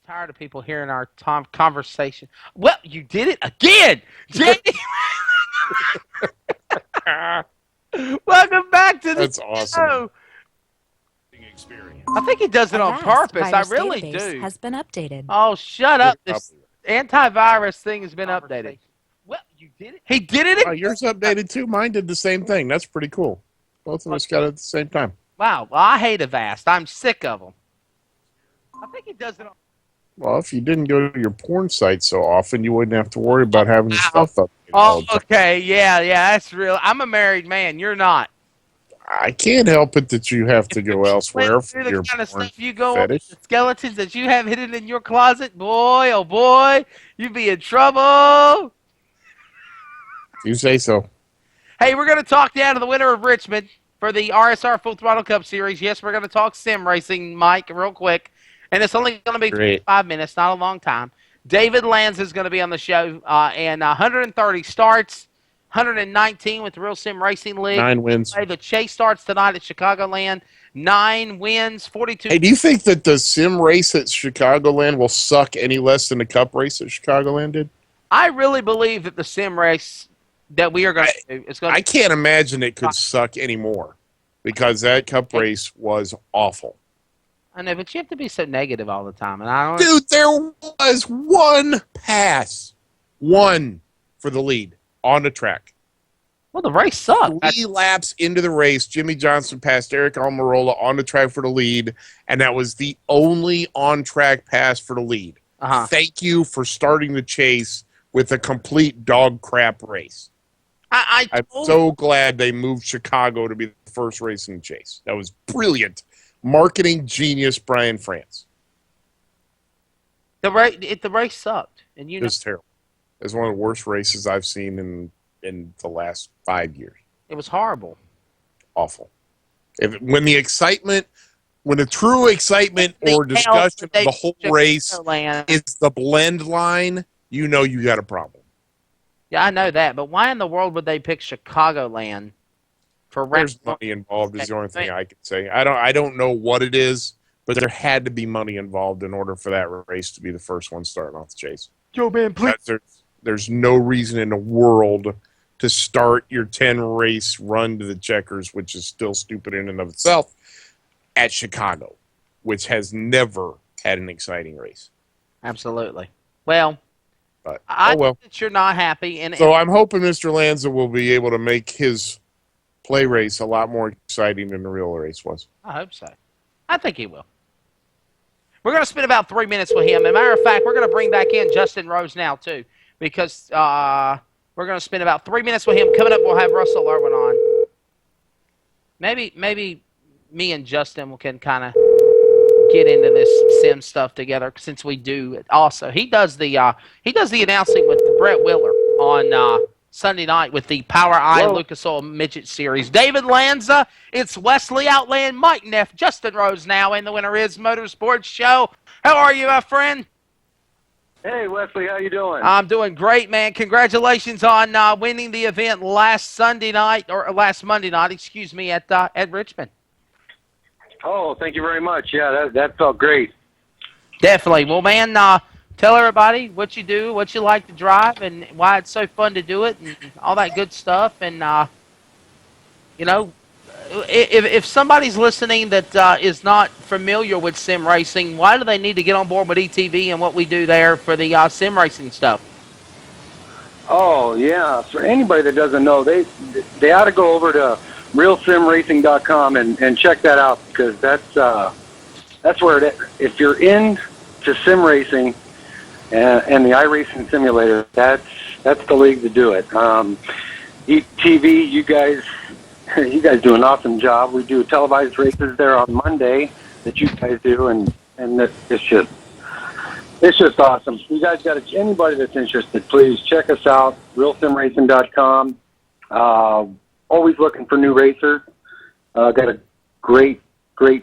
Tired of people hearing our conversation. Well, you did it again, Jamie. Welcome back to the That's awesome. show. I think he does it on purpose. I really do. Has been updated. Oh, shut up! This antivirus thing has been updated. Well, you did it. He did it. Oh, yours updated too. Mine did the same thing. That's pretty cool. Both of us got it at the same time. Wow. Well, I hate Avast. I'm sick of them. I think he does it on. Well, if you didn't go to your porn site so often, you wouldn't have to worry about having your stuff up. Oh, okay. Yeah, that's real. I'm a married man. You're not. I can't help it that you have to go elsewhere for the your kind of porn stuff you go on, the fetish. skeletons that you have hidden in your closet, boy, oh boy, you'd be in trouble. You say so. Hey, we're going to talk down to the winner of Richmond for the RSR Full Throttle Cup Series. Yes, we're going to talk sim racing, Mike, real quick. And it's only going to be 5 minutes, not a long time. David Lanza is going to be on the show, and 130 starts, 119 with the Real Sim Racing League. 9 wins. The chase starts tonight at Chicagoland. 9 wins, 42. Hey, do you think that the sim race at Chicagoland will suck any less than the cup race at Chicagoland did? I really believe that the sim race that we are going to do is going to... I can't imagine it could suck anymore because that cup race was awful. I know, but you have to be so negative all the time. And I don't... Dude, there was one pass. One for the lead on the track. Well, the race sucked. 3 laps into the race, Jimmy Johnson passed Eric Almirola on the track for the lead, and that was the only on-track pass for the lead. Thank you for starting the chase with a complete dog crap race. I'm so glad they moved Chicago to be the first race in the chase. That was brilliant. Marketing genius Brian France. The race sucked. And you know, it was terrible. It was one of the worst races I've seen in the last 5 years. It was horrible. Awful. When the true excitement or discussion of the whole race is the blend line, you know you got a problem. Yeah, I know that, but why in the world would they pick Chicagoland for There's money involved is the only thing I can say. I don't know what it is, but there had to be money involved in order for that race to be the first one starting off the chase. Joe, man, please. There's no reason in the world to start your 10-race run to the checkers, which is still stupid in and of itself, at Chicago, which has never had an exciting race. Absolutely. Well, but, I think that you're not happy. So I'm hoping Mr. Lanza will be able to make his play race a lot more exciting than the real race was. I hope so. I think he will. We're going to spend about 3 minutes with him. As a matter of fact, we're going to bring back in Justin Rose now, too, because we're going to spend about 3 minutes with him. Coming up, we'll have Russell Irwin on. Maybe me and Justin can kind of get into this sim stuff together since we do it also. He does the announcing with Brett Willer on Sunday night with the Power Eye Lucas Oil Midget Series. David Lanza, it's Wesley Outland, Mike Neff, Justin Rose now, and the winner is Motorsports Show. How are you, my friend? Hey, Wesley, how you doing? I'm doing great, man. Congratulations on winning the event last Monday night, at Richmond. Oh, thank you very much. Yeah, that felt great. Definitely. Well, man, tell everybody what you do, what you like to drive, and why it's so fun to do it, and all that good stuff. And, you know, if somebody's listening that is not familiar with sim racing, why do they need to get on board with ETV and what we do there for the sim racing stuff? Oh yeah, for anybody that doesn't know, they ought to go over to realsimracing.com and check that out, because that's where if you're into sim racing and the iRacing simulator, that's the league to do it. TV, you guys do an awesome job. We do televised races there on Monday that you guys do, and it's just awesome. You guys got anybody that's interested, please check us out, realsimracing.com. Always looking for new racers. Got a great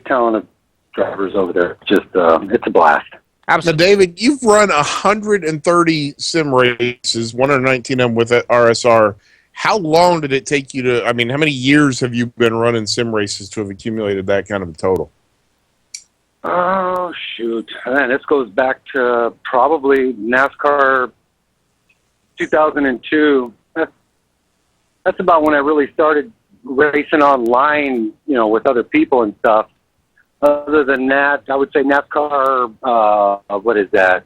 talent of drivers over there. Just it's a blast. Absolutely. Now, David, you've run 130 sim races, 119 of them with RSR. How long did it take you to? I mean, how many years have you been running sim races to have accumulated that kind of a total? Oh, shoot. Man, this goes back to probably NASCAR 2002. That's about when I really started racing online, with other people and stuff. Other than that, I would say NASCAR, what is that?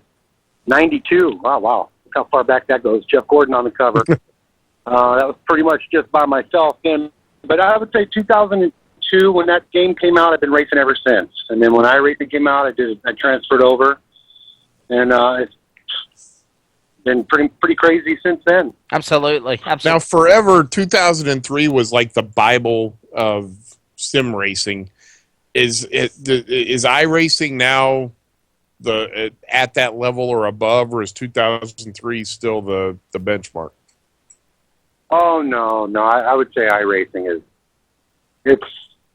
92. Oh, wow. Look how far back that goes. Jeff Gordon on the cover. That was pretty much just by myself. But I would say 2002, when that game came out, I've been racing ever since. And then when iRacing came out, I transferred over. And it's been pretty crazy since then. Absolutely. Now, forever, 2003 was like the Bible of sim racing. Is iRacing now at that level or above, or is 2003 still the benchmark? Oh no! I would say iRacing it's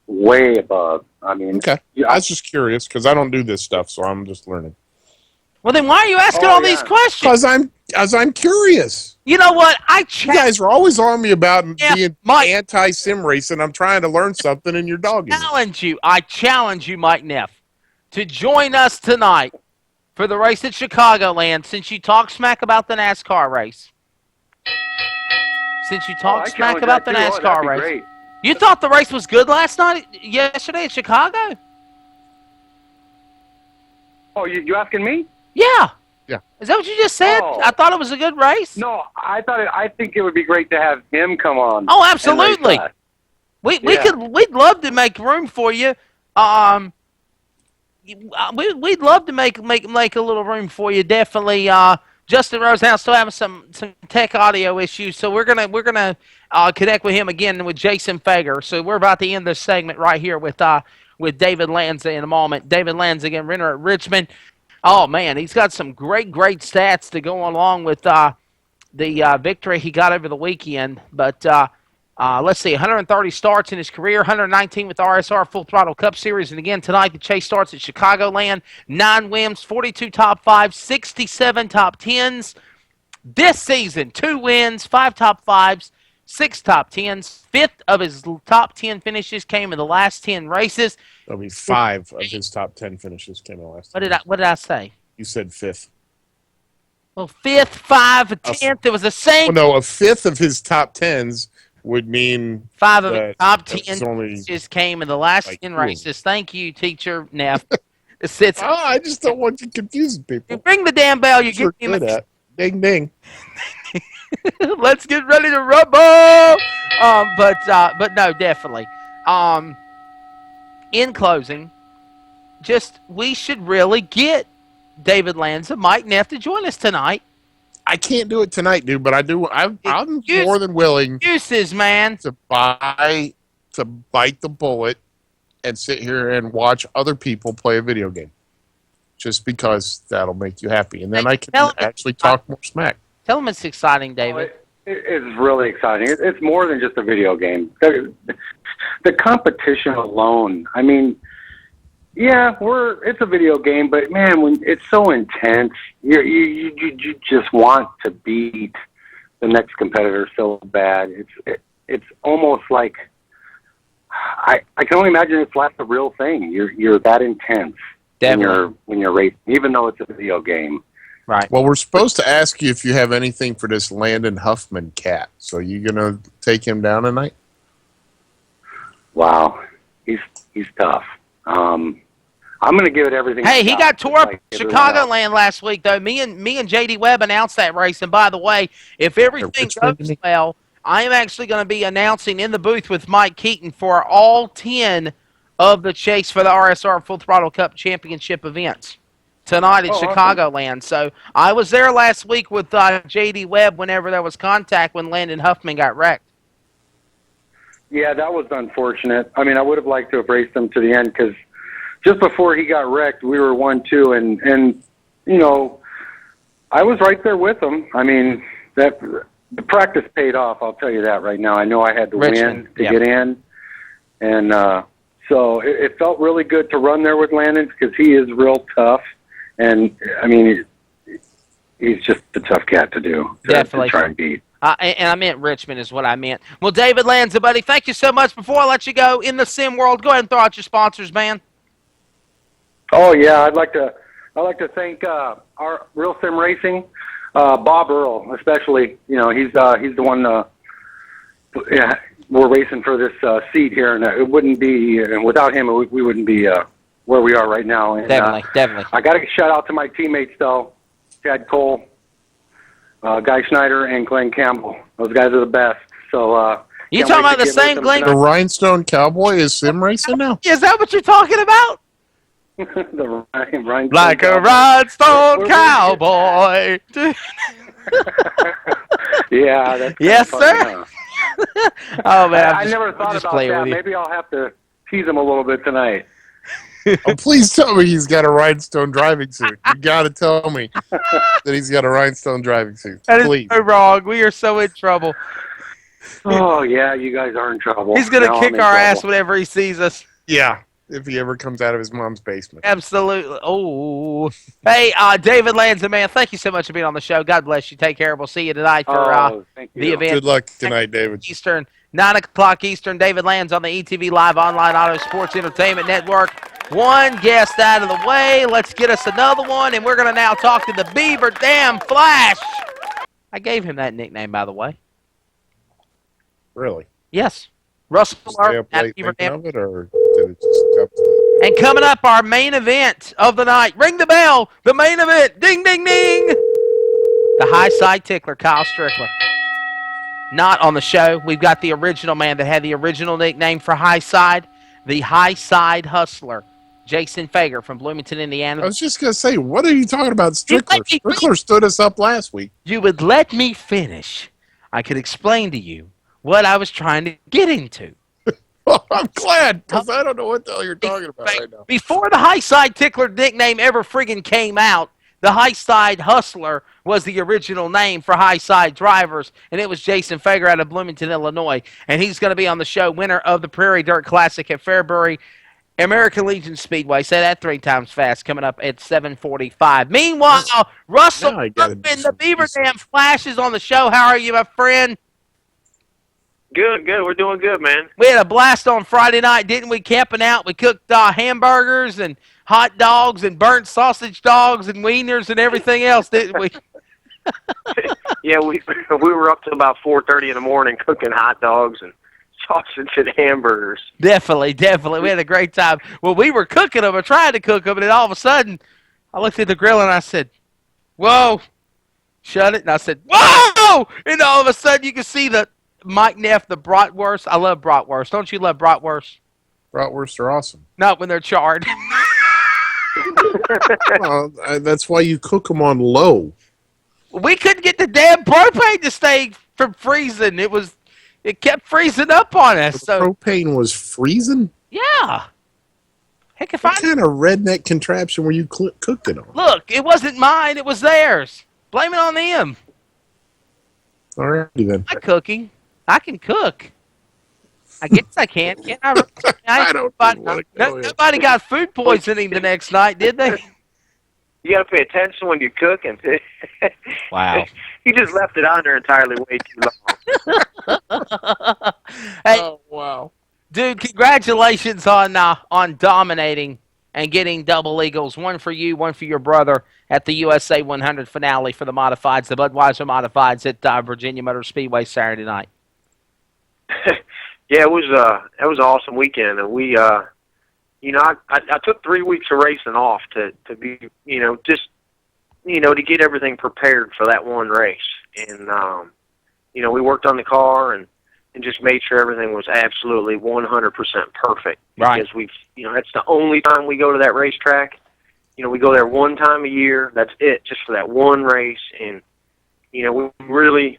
way above. I mean, okay. I was just curious because I don't do this stuff, so I'm just learning. Well, then why are you asking all these questions? Because I'm curious. You know what? You guys are always on me about being anti-sim racing. I'm trying to learn something, and you're dogging me. I challenge you, Mike Neff, to join us tonight for the race at Chicagoland, since you talk smack about the NASCAR race. Since you talk smack about the NASCAR race. Great. You thought the race was good yesterday at Chicago? Oh, you asking me? Yeah. Yeah. Is that what you just said? Oh. I thought it was a good race. No, I think it would be great to have him come on. Oh, absolutely. We'd love to make room for you. We'd love to make a little room for you. Definitely. Justin Rosehouse still having some tech audio issues, so we're gonna connect with him again with Jason Fager. So we're about to end this segment right here with David Lanza in a moment. David Lanza again, winner at Richmond. Oh man, he's got some great stats to go along with the victory he got over the weekend. But let's see, 130 starts in his career, 119 with the RSR Full Throttle Cup Series. And again, tonight the chase starts at Chicagoland. 9 wins, 42 top 5s, 67 top 10s. This season, 2 wins, 5 top 5s, 6 top 10s. 5th of his top 10 finishes came in the last 10 races. I mean, 5 of his top 10 finishes came in the last 10. What did I say? You said 5th. Well, 5th, 5, 10th. It was the same. Well, no, a 5th of his top 10s would mean 5 of his top 10 just came in the last 10 races. Thank you, teacher Neff. I just don't want you confusing people. Ring the damn bell. You get good at. Ding ding. Let's get ready to rumble. But no, definitely. In closing, we should really get David Lanza, Mike Neff to join us tonight. I can't do it tonight, dude, but I'm more than willing man. to bite the bullet and sit here and watch other people play a video game. Just because that'll make you happy. And then I can actually talk more smack. Tell them it's exciting, David. It's really exciting. It's more than just a video game. The competition alone, I mean, yeah, it's a video game, but man, when it's so intense, you just want to beat the next competitor so bad. It's almost like I can only imagine it's like the real thing. You're that intense when you're racing, even though it's a video game. Right. Well, we're supposed to ask you if you have anything for this Landon Huffman cat. So you gonna take him down tonight? Wow, he's tough. I'm going to give it everything. Hey, I he got tore up like in everyone else. Chicagoland last week, though. Me and J.D. Webb announced that race. And by the way, if everything goes well, I am actually going to be announcing in the booth with Mike Keaton for all 10 of the Chase for the RSR Full Throttle Cup Championship events tonight in Chicagoland. So I was there last week with J.D. Webb whenever there was contact when Landon Huffman got wrecked. Yeah, that was unfortunate. I mean, I would have liked to have raced him to the end because just before he got wrecked, we were 1-2, and you know, I was right there with him. I mean, the practice paid off. I'll tell you that right now. I know I had to win to get in, and so it felt really good to run there with Landon because he is real tough, and I mean, he's just a tough cat to do. Definitely. To try and beat. And I meant Richmond is what I meant. Well, David Lanza, buddy, thank you so much. Before I let you go in the sim world, go ahead and throw out your sponsors, man. Oh yeah, I'd like to thank our Real Sim Racing, Bob Earl especially. You know, he's the one. Yeah, we're racing for this seat here, and it wouldn't be without him. We wouldn't be where we are right now. And, Definitely. I got to shout out to my teammates though, Chad Cole, Guy Schneider, and Glenn Campbell. Those guys are the best. So you talking about the same Glenn? The Rhinestone Cowboy is sim racing now? Is that what you're talking about? The Rhinestone like Cowboy. a rhinestone cowboy. Yeah, that's yes, funny, sir. huh? Oh man, I never thought about that. Maybe I'll have to tease him a little bit tonight. Oh, please tell me he's got a rhinestone driving suit. You got to tell me that he's got a rhinestone driving suit. Please. That is so wrong. We are so in trouble. Oh yeah, you guys are in trouble. He's gonna Now kick I'm in our trouble. ass whenever he sees us. Yeah, if he ever comes out of his mom's basement. Absolutely. Oh, hey, David Lanza, man, thank you so much for being on the show. God bless you. Take care. We'll see you tonight for thank the you. event. Good luck tonight, David. Eastern, 9 o'clock Eastern. David Lanza on the ETV Live Online Auto Sports Entertainment Network. One guest out of the way. Let's get us another one, and we're going to now talk to the Beaver Dam Flash. I gave him that nickname, by the way. Really? Yes. Russell Stay up late Beaver thinking Dam. of it, or did it just come to that? And coming up, our main event of the night. Ring the bell. The main event. Ding, ding, ding. The high side tickler, Kyle Strickler. Not on the show. We've got the original man that had the original nickname for high side, the high side hustler, Jason Fager from Bloomington, Indiana. I was just going to say, what are you talking about, Strickler? Strickler stood us up last week. You would let me finish. I could explain to you what I was trying to get into. Well, I'm glad, because I don't know what the hell you're talking about right now. Before the high side tickler nickname ever friggin' came out, the high side hustler was the original name for high side drivers, and it was Jason Fager out of Bloomington, Illinois. And he's going to be on the show, winner of the Prairie Dirt Classic at Fairbury American Legion Speedway. Say that 3 times fast, coming up at 7:45. Meanwhile, Russell Huffman, the Beaver Dam Flash, is on the show. How are you, my friend? Good. We're doing good, man. We had a blast on Friday night, didn't we? Camping out. We cooked hamburgers and hot dogs and burnt sausage dogs and wieners and everything else, didn't we? Yeah, we were up to about 4:30 in the morning cooking hot dogs and sausage and hamburgers. Definitely. We had a great time. Well, we were cooking them or trying to cook them, and then all of a sudden, I looked at the grill and I said, "Whoa!" Shut it. And I said, "Whoa!" And all of a sudden, you can see the Mike Neff, the bratwurst. I love bratwurst. Don't you love bratwurst? Bratwursts are awesome. Not when they're charred. Well, that's why you cook them on low. We couldn't get the damn propane to stay from freezing. It kept freezing up on us. The propane was freezing? Yeah. Heck, what kind of redneck contraption were you cooked it on? Look, it wasn't mine. It was theirs. Blame it on them. All right, then. I'm cooking. I can cook. I guess I can. Can't I? I don't know. Nobody got food poisoning the next night, did they? You got to pay attention when you're cooking. Wow. You just left it on there entirely way too long. Hey, oh, wow. Dude, congratulations on dominating and getting double eagles. One for you, one for your brother at the USA 100 finale for the modifieds, the Budweiser modifieds at Virginia Motor Speedway Saturday night. Yeah, it was an awesome weekend, and we I took 3 weeks of racing off to be, just, to get everything prepared for that one race. And, we worked on the car and just made sure everything was absolutely 100% perfect. Right. Because that's the only time we go to that racetrack. We go there one time a year. That's it, just for that one race. And, we really,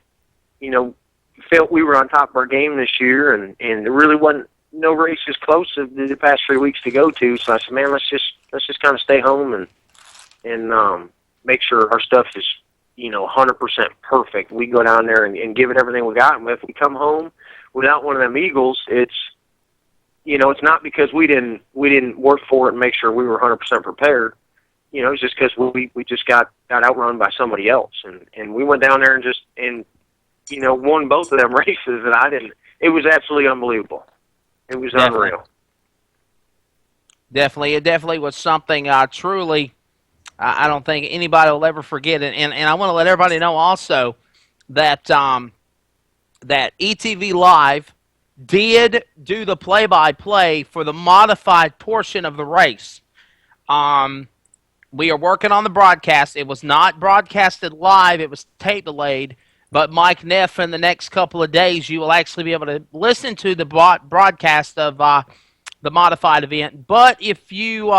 felt we were on top of our game this year, and there really wasn't no races close to the past 3 weeks to go to. So I said, man, let's just kind of stay home and make sure our stuff is, 100% perfect. We go down there and give it everything we got. And if we come home without one of them Eagles, it's not because we didn't work for it and make sure we were 100% prepared. It's just because we just got outrun by somebody else, and we went down there and won both of them races, and it was absolutely unbelievable. It was unreal. Definitely. It definitely was something truly I don't think anybody will ever forget it. And I want to let everybody know also that that ETV Live did do the play-by-play for the modified portion of the race. We are working on the broadcast. It was not broadcasted live. It was tape delayed. But Mike Neff, in the next couple of days, you will actually be able to listen to the broadcast of the modified event. But if you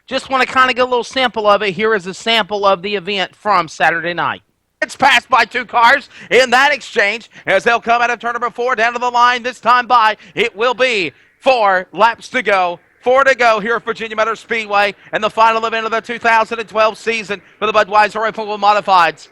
just want to kind of get a little sample of it, here is a sample of the event from Saturday night. It's passed by two cars in that exchange as they'll come out of turn number 4 down to the line. This time by, it will be 4 laps to go. 4 to go here at Virginia Motor Speedway and the final event of the 2012 season for the Budweiser Riflewood Modifieds.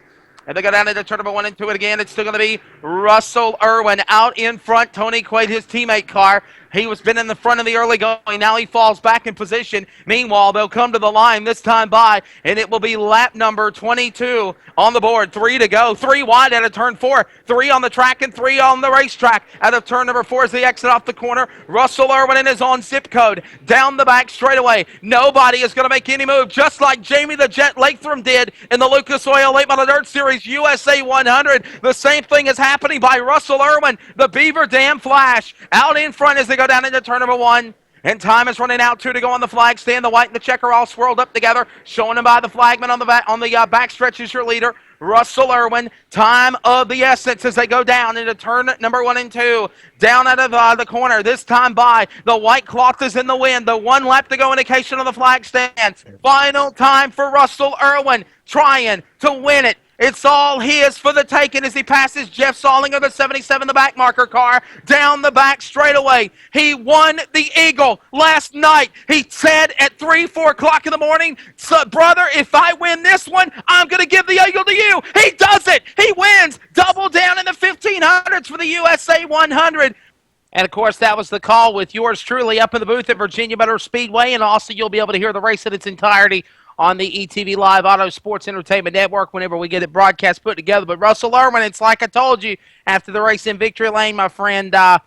And they go down into turn number 1 and 2 again. It's still going to be Russell Irwin out in front. Tony Quaid, his teammate car. He was been in the front of the early going. Now he falls back in position. Meanwhile, they'll come to the line this time by, and it will be lap number 22 on the board. 3 to go. 3 wide out of turn 4. 3 on the track and 3 on the racetrack. Out of turn number 4 as they exit off the corner. Russell Irwin in his own zip code. Down the back straightaway. Nobody is going to make any move, just like Jamie the Jet Latham did in the Lucas Oil Late Model Dirt Series USA 100. The same thing is happening by Russell Irwin. The Beaver Dam Flash out in front as they go down into turn number 1. And time is running out. 2 to go on the flag stand. The white and the checker all swirled up together. Showing them by the flagman on the back stretch is your leader, Russell Irwin. Time of the essence as they go down into turn number 1 and 2. Down out of the corner. This time by, the white cloth is in the wind. The 1 lap to go indication on the flag stand. Final time for Russell Irwin trying to win it. It's all his for the taking as he passes Jeff Solinger, the 77, the back marker car, down the back straightaway. He won the Eagle last night. He said at 4 o'clock in the morning, so, brother, if I win this one, I'm going to give the Eagle to you. He does it. He wins. Double down in the 1500s for the USA 100. And, of course, that was the call with yours truly up in the booth at Virginia Motor Speedway. And also you'll be able to hear the race in its entirety on the ETV Live Auto Sports Entertainment Network whenever we get it broadcast put together. But Russell Irwin, it's like I told you, after the race in Victory Lane, my friend, I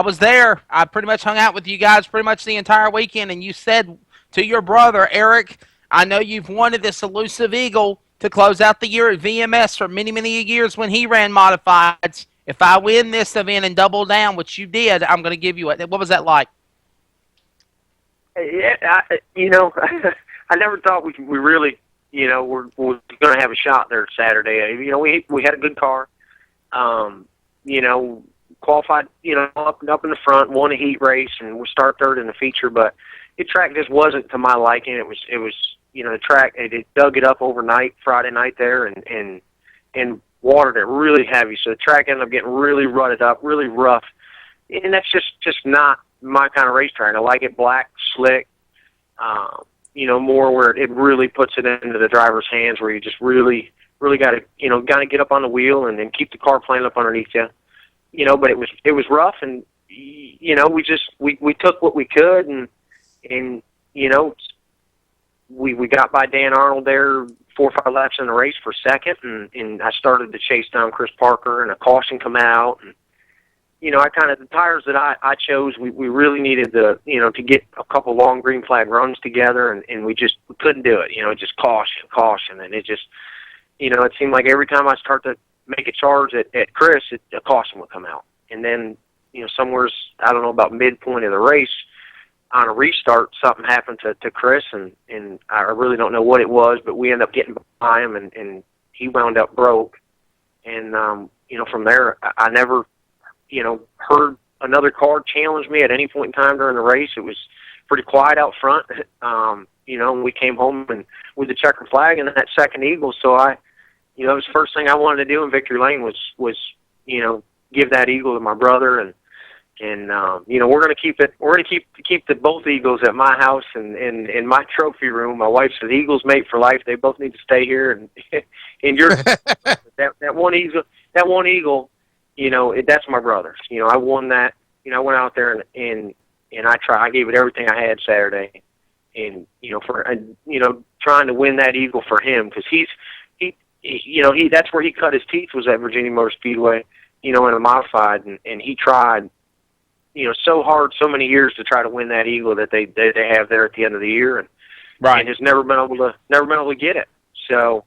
was there. I pretty much hung out with you guys pretty much the entire weekend, and you said to your brother, Eric, I know you've wanted this elusive Eagle to close out the year at VMS for many, many years when he ran modifieds. If I win this event and double down, which you did, I'm going to give you it. What was that like? Yeah, I never thought we really, we're going to have a shot there Saturday. We had a good car, qualified, up in the front, won a heat race, and we start third in the feature. But the track just wasn't to my liking. It was, the track. It dug it up overnight, Friday night there, and watered it really heavy. So the track ended up getting really rutted up, really rough, and that's just not my kind of racetrack. I like it black, slick. More where it really puts it into the driver's hands, where you just really got to, get up on the wheel and then keep the car playing up underneath you. But it was rough, and we took what we could, and we got by Dan Arnold there 4 or 5 laps in the race for second, and I started to chase down Chris Parker, and a caution come out, and the tires that I chose, we really needed to get a couple long green flag runs together, and we couldn't do it. Just caution. And it just, it seemed like every time I start to make a charge at Chris, a caution would come out. And then, somewhere's, I don't know, about midpoint of the race, on a restart, something happened to Chris, and I really don't know what it was, but we ended up getting by him, and he wound up broke. And, from there, I never, heard another car challenge me at any point in time during the race. It was pretty quiet out front, and we came home and with the checkered flag and that second eagle. So it was the first thing I wanted to do in Victory Lane was give that eagle to my brother, and we're going to keep it. We're going to keep the both eagles at my house and in my trophy room. My wife said Eagles mate for life. They both need to stay here, and you're that one eagle. That's my brother's. I won that. I went out there and I gave it everything I had Saturday, and trying to win that eagle for him, because he that's where he cut his teeth, was at Virginia Motor Speedway, in a modified, and he tried so hard, so many years to try to win that eagle that they have there at the end of the year, and Right. and has never been able to get it. So,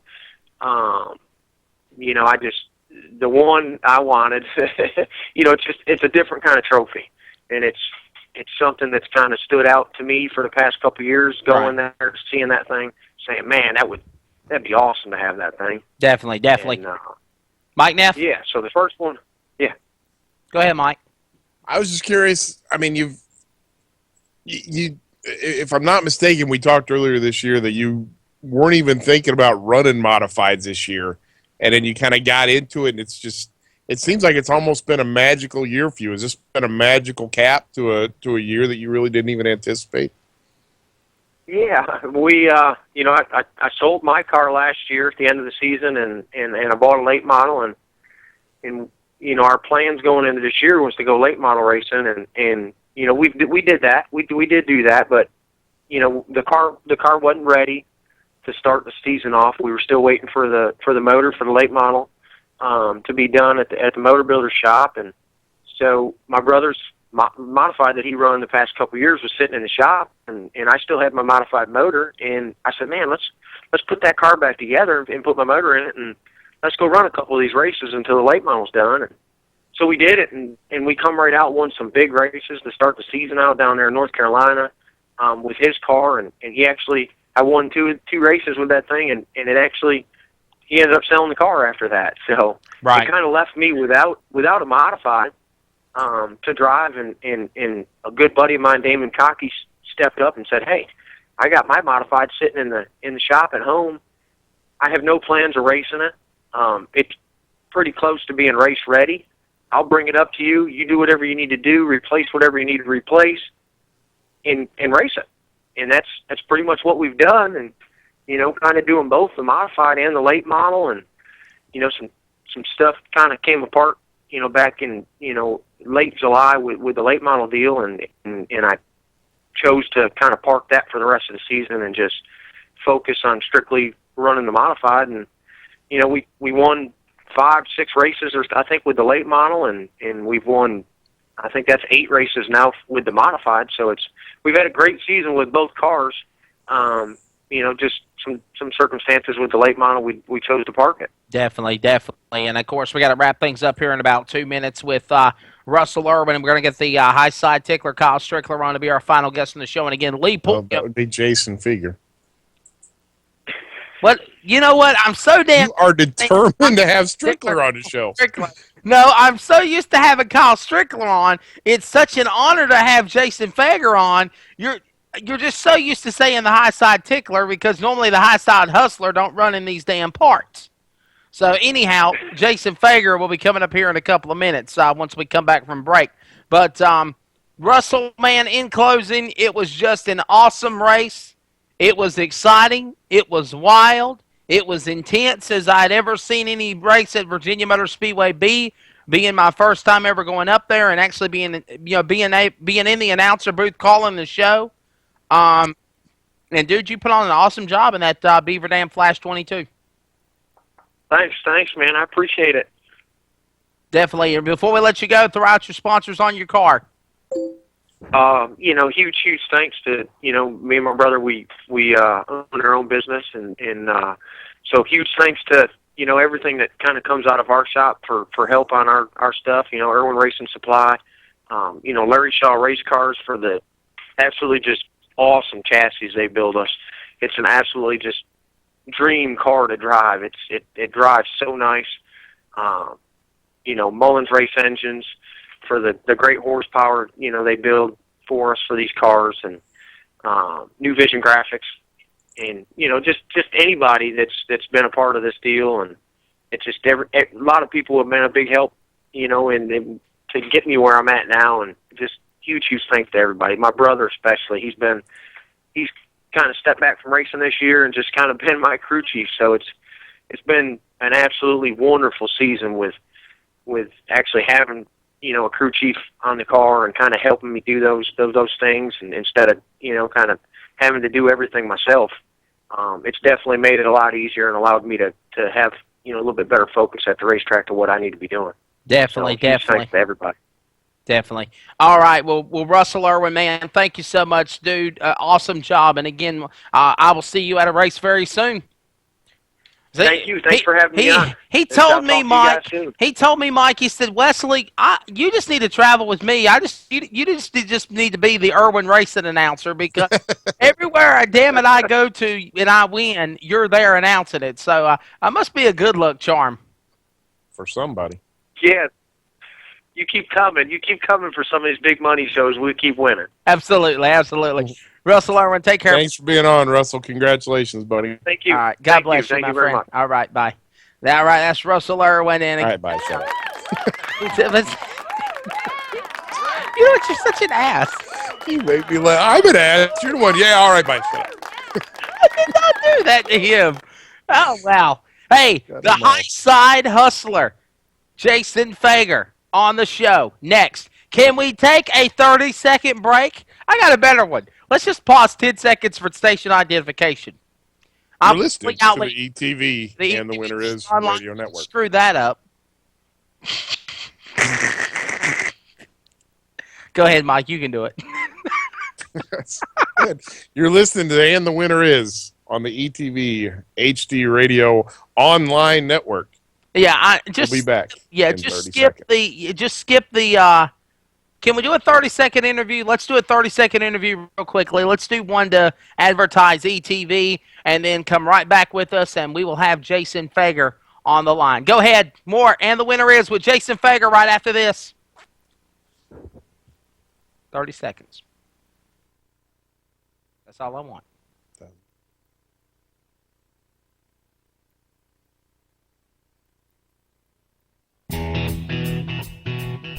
I just, the one I wanted, it's a different kind of trophy, and it's something that's kind of stood out to me for the past couple of years, going there, seeing that thing, saying, man, that'd be awesome to have that thing. Definitely. And, Mike Neff? yeah. So the first one, yeah. Go ahead, Mike. I was just curious. I mean, you, if I'm not mistaken, we talked earlier this year that you weren't even thinking about running modifieds this year, and then you kind of got into it, and it seems like it's almost been a magical year for you. Has this been a magical cap to a year that you really didn't even anticipate? Yeah, we, I sold my car last year at the end of the season, and I bought a late model, and our plans going into this year was to go late model racing, and we did that. We did do that, but the car wasn't ready to start the season off. We were still waiting for the motor for the late model to be done at the motor builder shop, and so my brother's modified that he run the past couple of years was sitting in the shop, and I still had my modified motor, and I said, man, let's put that car back together and put my motor in it, and let's go run a couple of these races until the late model's done. And so we did it, and we come right out, won some big races to start the season out down there in North Carolina with his car, and he actually, I won two races with that thing, and it actually, he ended up selling the car after that. So it kind of left me without a modified to drive, and a good buddy of mine, Damon Cockey, stepped up and said, hey, I got my modified sitting in the shop at home. I have no plans of racing it. It's pretty close to being race ready. I'll bring it up to you. You do whatever you need to do, replace whatever you need to replace, and race it. And that's pretty much what we've done, and kind of doing both the modified and the late model, and some stuff kind of came apart back in late July with the late model deal, and I chose to kind of park that for the rest of the season and just focus on strictly running the modified. And we won 5-6 races, or I think, with the late model, and we've won, I think that's 8 races now with the modified. So we've had a great season with both cars. Just some circumstances with the late model, we chose to park it. Definitely. And, of course, we got to wrap things up here in about 2 minutes with Russell Irwin, and we're going to get the high side tickler, Kyle Strickler, on to be our final guest on the show. And, again, Lee Poole. That would be Jason Figure. But you know what? I'm so damn... You are determined to have Strickler on the show. No, I'm so used to having Kyle Strickler on. It's such an honor to have Jason Fager on. You're just so used to saying the high side tickler, because normally the high side hustler don't run in these damn parts. So anyhow, Jason Fager will be coming up here in a couple of minutes once we come back from break. But Russell, man, in closing, it was just an awesome race. It was exciting. It was wild. It was intense as I'd ever seen any race at Virginia Motor Speedway being my first time ever going up there and actually being in the announcer booth calling the show. And dude, you put on an awesome job in that Beaver Dam Flash 22. Thanks, man. I appreciate it. Definitely. And before we let you go, throw out your sponsors on your car. Huge thanks to, me and my brother, we own our own business, and so huge thanks to, everything that kind of comes out of our shop for help on our stuff, Irwin Racing Supply, Larry Shaw Race Cars for the absolutely just awesome chassis they build us. It's an absolutely just dream car to drive. It drives so nice. Mullins race engines for the great horsepower, they build for us for these cars, and New Vision graphics, and just anybody that's been a part of this deal, and it's just a lot of people have been a big help, and to get me where I'm at now, and just huge thanks to everybody. My brother especially, he's kind of stepped back from racing this year and just kind of been my crew chief. So it's been an absolutely wonderful season with actually having a crew chief on the car and kind of helping me do those things, and instead of kind of having to do everything myself. It's definitely made it a lot easier and allowed me to have a little bit better focus at the racetrack to what I need to be doing. Definitely, so, definitely. Thanks to everybody. Definitely. All right. Well, Russell Irwin, man, thank you so much, dude. Awesome job. And again, I will see you at a race very soon. Thank you. Thanks for having me on. He told me, Mike. He told me, Mike. He said, Wesley, you just need to travel with me. You just need to be the Irwin racing announcer, because everywhere I go to and I win, you're there announcing it. So I must be a good luck charm for somebody. Yeah. You keep coming. You keep coming for some of these big money shows. We keep winning. Absolutely, absolutely. Russell Irwin, take care. Thanks for being on, Russell. Congratulations, buddy. Thank you. All right. God bless you, Thank my you very friend. much. All right, bye. All right, that's Russell Irwin. All right, bye. Shut up. You know what? You're such an ass. You make me laugh. I'm an ass. You're the one. Yeah, all right, bye. Shut up. I did not do that to him. Oh, wow. Hey, the high side hustler, Jason Fager, on the show next. Can we take a 30-second break? I got a better one. Let's just pause 10 seconds for station identification. You're listening to the ETV and the Winner Is Radio Network. Screw that up. Go ahead, Mike. You can do it. You're listening to And the Winner Is on the ETV HD Radio Online Network. Yeah, we'll be back. Yeah, just skip the. Can we do a 30-second interview? Let's do a 30-second interview real quickly. Let's do one to advertise ETV, and then come right back with us, and we will have Jason Fager on the line. Go ahead. More And the Winner Is with Jason Fager right after this. 30 seconds. That's all I want.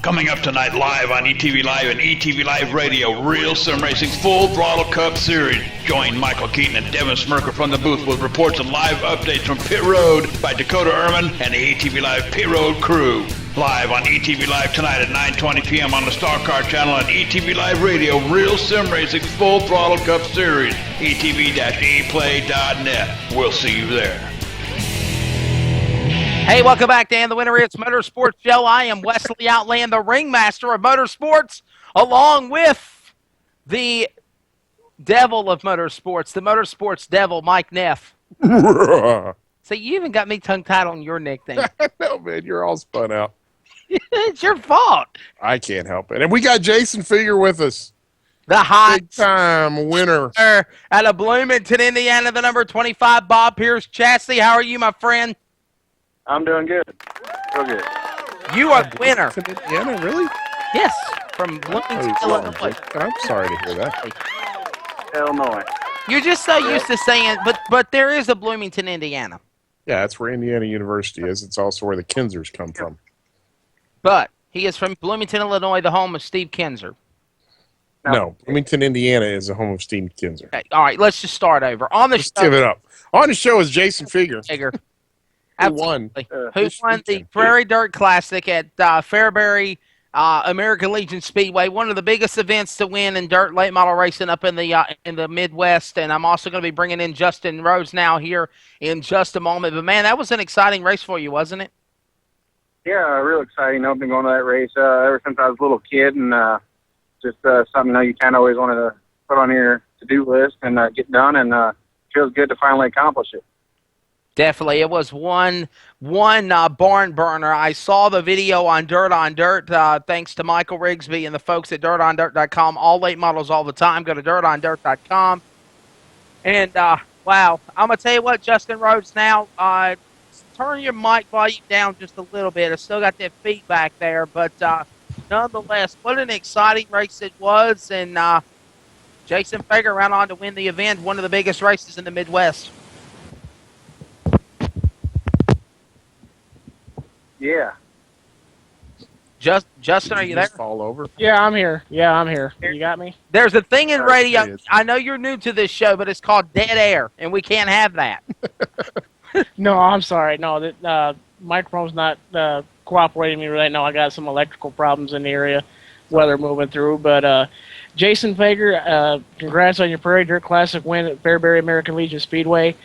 Coming up tonight live on ETV Live and ETV Live Radio, Real Sim Racing's Full Throttle Cup Series. Join Michael Keaton and Devin Smirker from the booth with reports and live updates from Pit Road by Dakota Ehrman and the ETV Live Pit Road crew. Live on ETV Live tonight at 9:20 p.m. on the Star Car Channel and ETV Live Radio, Real Sim Racing's Full Throttle Cup Series. ETV-eplay.net. We'll see you there. Hey, welcome back to And the Winner Is Motorsports Show. I am Wesley Outland, the ringmaster of motorsports, along with the devil of motorsports, the motorsports devil, Mike Neff. See, you even got me tongue-tied on your nickname. No, man, you're all spun out. It's your fault. I can't help it. And we got Jason Fager with us. The hot big-time winner. Out of Bloomington, Indiana, the number 25 Bob Pierce chassis. How are you, my friend? I'm doing good. Real good. You are the winner. Indiana, really? Yes, from Bloomington, Illinois. I'm sorry to hear that. Illinois. You're just so used to saying, but there is a Bloomington, Indiana. Yeah, that's where Indiana University is. It's also where the Kinzers come from. But he is from Bloomington, Illinois, the home of Steve Kinzer. No, Bloomington, Indiana is the home of Steve Kinzer. Okay, all right, let's just start over. On the Just give it up. On the show is Jason Fager. Who won the Prairie Dirt Classic at Fairbury American Legion Speedway, one of the biggest events to win in dirt late model racing up in the Midwest. And I'm also going to be bringing in Justin Rhodes now here in just a moment. But man, that was an exciting race for you, wasn't it? Yeah, real exciting. I've been going to that race ever since I was a little kid, and just something you kind of always wanted to put on your to-do list and get done, and feels good to finally accomplish it. Definitely, it was one barn burner. I saw the video on Dirt on Dirt. Thanks to Michael Rigsby and the folks at DirtOnDirt.com. All late models all the time. Go to DirtOnDirt.com. And wow, I'm gonna tell you what, Justin Rhodes. Now, turn your mic volume down just a little bit. I still got that feedback there, but nonetheless, what an exciting race it was. And Jason Fager ran on to win the event, one of the biggest races in the Midwest. Yeah. Justin, are you there? Fall over. Yeah, I'm here. You got me? There's a thing in radio. Yes. I know you're new to this show, but it's called dead air, and we can't have that. No, I'm sorry. No, that microphone's not cooperating with me right now. I got some electrical problems in the area, weather moving through. But Jason Fager, congrats on your Prairie Dirt Classic win at Fairbury American Legion Speedway.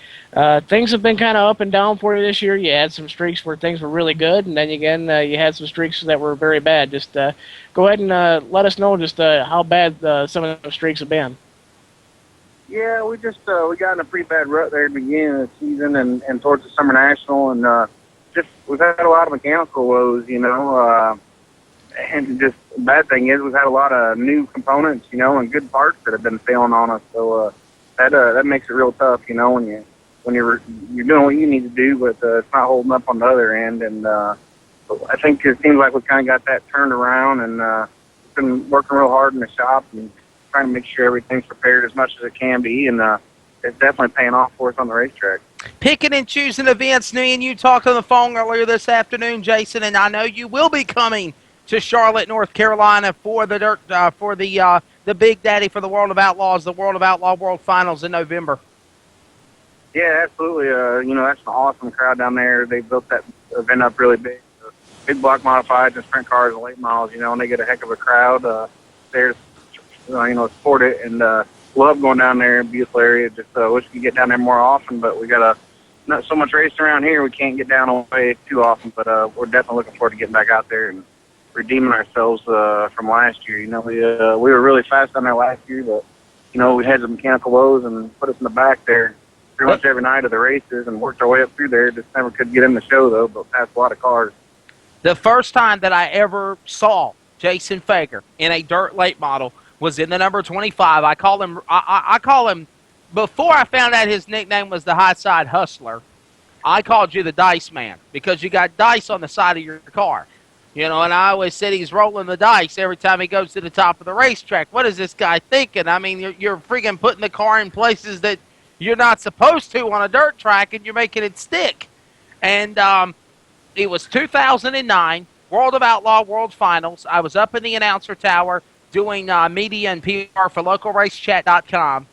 Things have been kind of up and down for you this year. You had some streaks where things were really good, and then again, you had some streaks that were very bad. Just go ahead and let us know just how bad some of those streaks have been. Yeah, we just we got in a pretty bad rut there at the beginning of the season and towards the Summer National, and just we've had a lot of mechanical woes, and just the bad thing is we've had a lot of new components, and good parts that have been failing on us. So that makes it real tough, when you're doing what you need to do, but it's not holding up on the other end. And I think it seems like we kind of got that turned around, and been working real hard in the shop and trying to make sure everything's prepared as much as it can be, and it's definitely paying off for us on the racetrack. Picking and choosing events. Me and you talked on the phone earlier this afternoon, Jason, and I know you will be coming to Charlotte, North Carolina for the the Big Daddy for the World of Outlaws, the World of Outlaw World Finals in November. Yeah, absolutely. That's an awesome crowd down there. They built that event up really big. Big block modifieds and sprint cars and late models, and they get a heck of a crowd there to support it, and love going down there. Beautiful area. Just wish we could get down there more often, but we got not so much racing around here. We can't get down away too often, but we're definitely looking forward to getting back out there and redeeming ourselves from last year. We were really fast down there last year, but we had some mechanical woes and put us in the back there pretty much every night of the races and worked our way up through there. Just never could get in the show though, but passed a lot of cars. The first time that I ever saw Jason Fager in a dirt late model was in the number 25. I call him before I found out his nickname was the High Side Hustler. I called you the Dice Man because you got dice on the side of your car. And I always said he's rolling the dice every time he goes to the top of the racetrack. What is this guy thinking? I mean, you're freaking putting the car in places that you're not supposed to on a dirt track, and you're making it stick. And it was 2009, World of Outlaw World Finals. I was up in the announcer tower doing media and PR for LocalRaceChat.com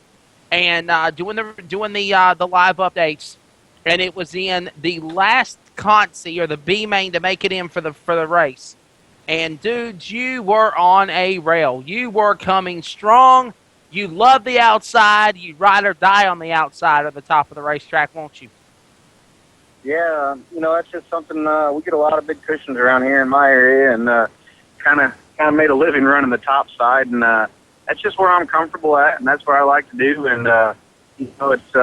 and doing the live updates. And it was in the last Consi or the B main to make it in for the race. And dude, you were on a rail. You were coming strong. You love the outside. You ride or die on the outside or the top of the racetrack, won't you? Yeah, that's just something we get a lot of big cushions around here in my area, and kind of made a living running the top side, and that's just where I'm comfortable at, and that's what I like to do. And it's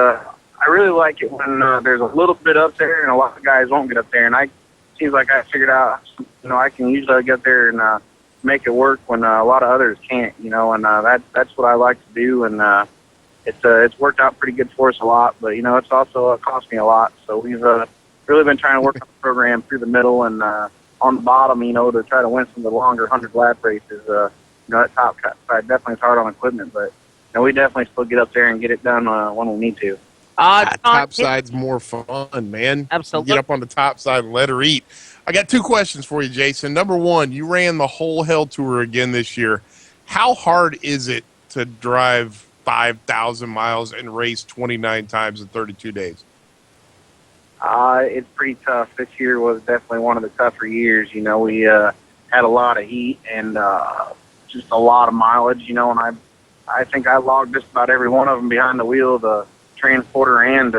I really like it when there's a little bit up there, and a lot of guys won't get up there. And it seems like I figured out, I can usually get there and make it work when a lot of others can't, and that's what I like to do. And it's worked out pretty good for us a lot, but it's also cost me a lot. So we've really been trying to work on the program through the middle and on the bottom, to try to win some of the longer 100-lap races. That top side definitely is hard on equipment, but we definitely still get up there and get it done when we need to. Top side's more fun, man. Absolutely. Get up on the top side and let her eat. I got two questions for you, Jason. Number one, you ran the whole Hell Tour again this year. How hard is it to drive 5,000 miles and race 29 times in 32 days? It's pretty tough. This year was definitely one of the tougher years. We had a lot of heat and just a lot of mileage, and I think I logged just about every one of them behind the wheel, the transporter and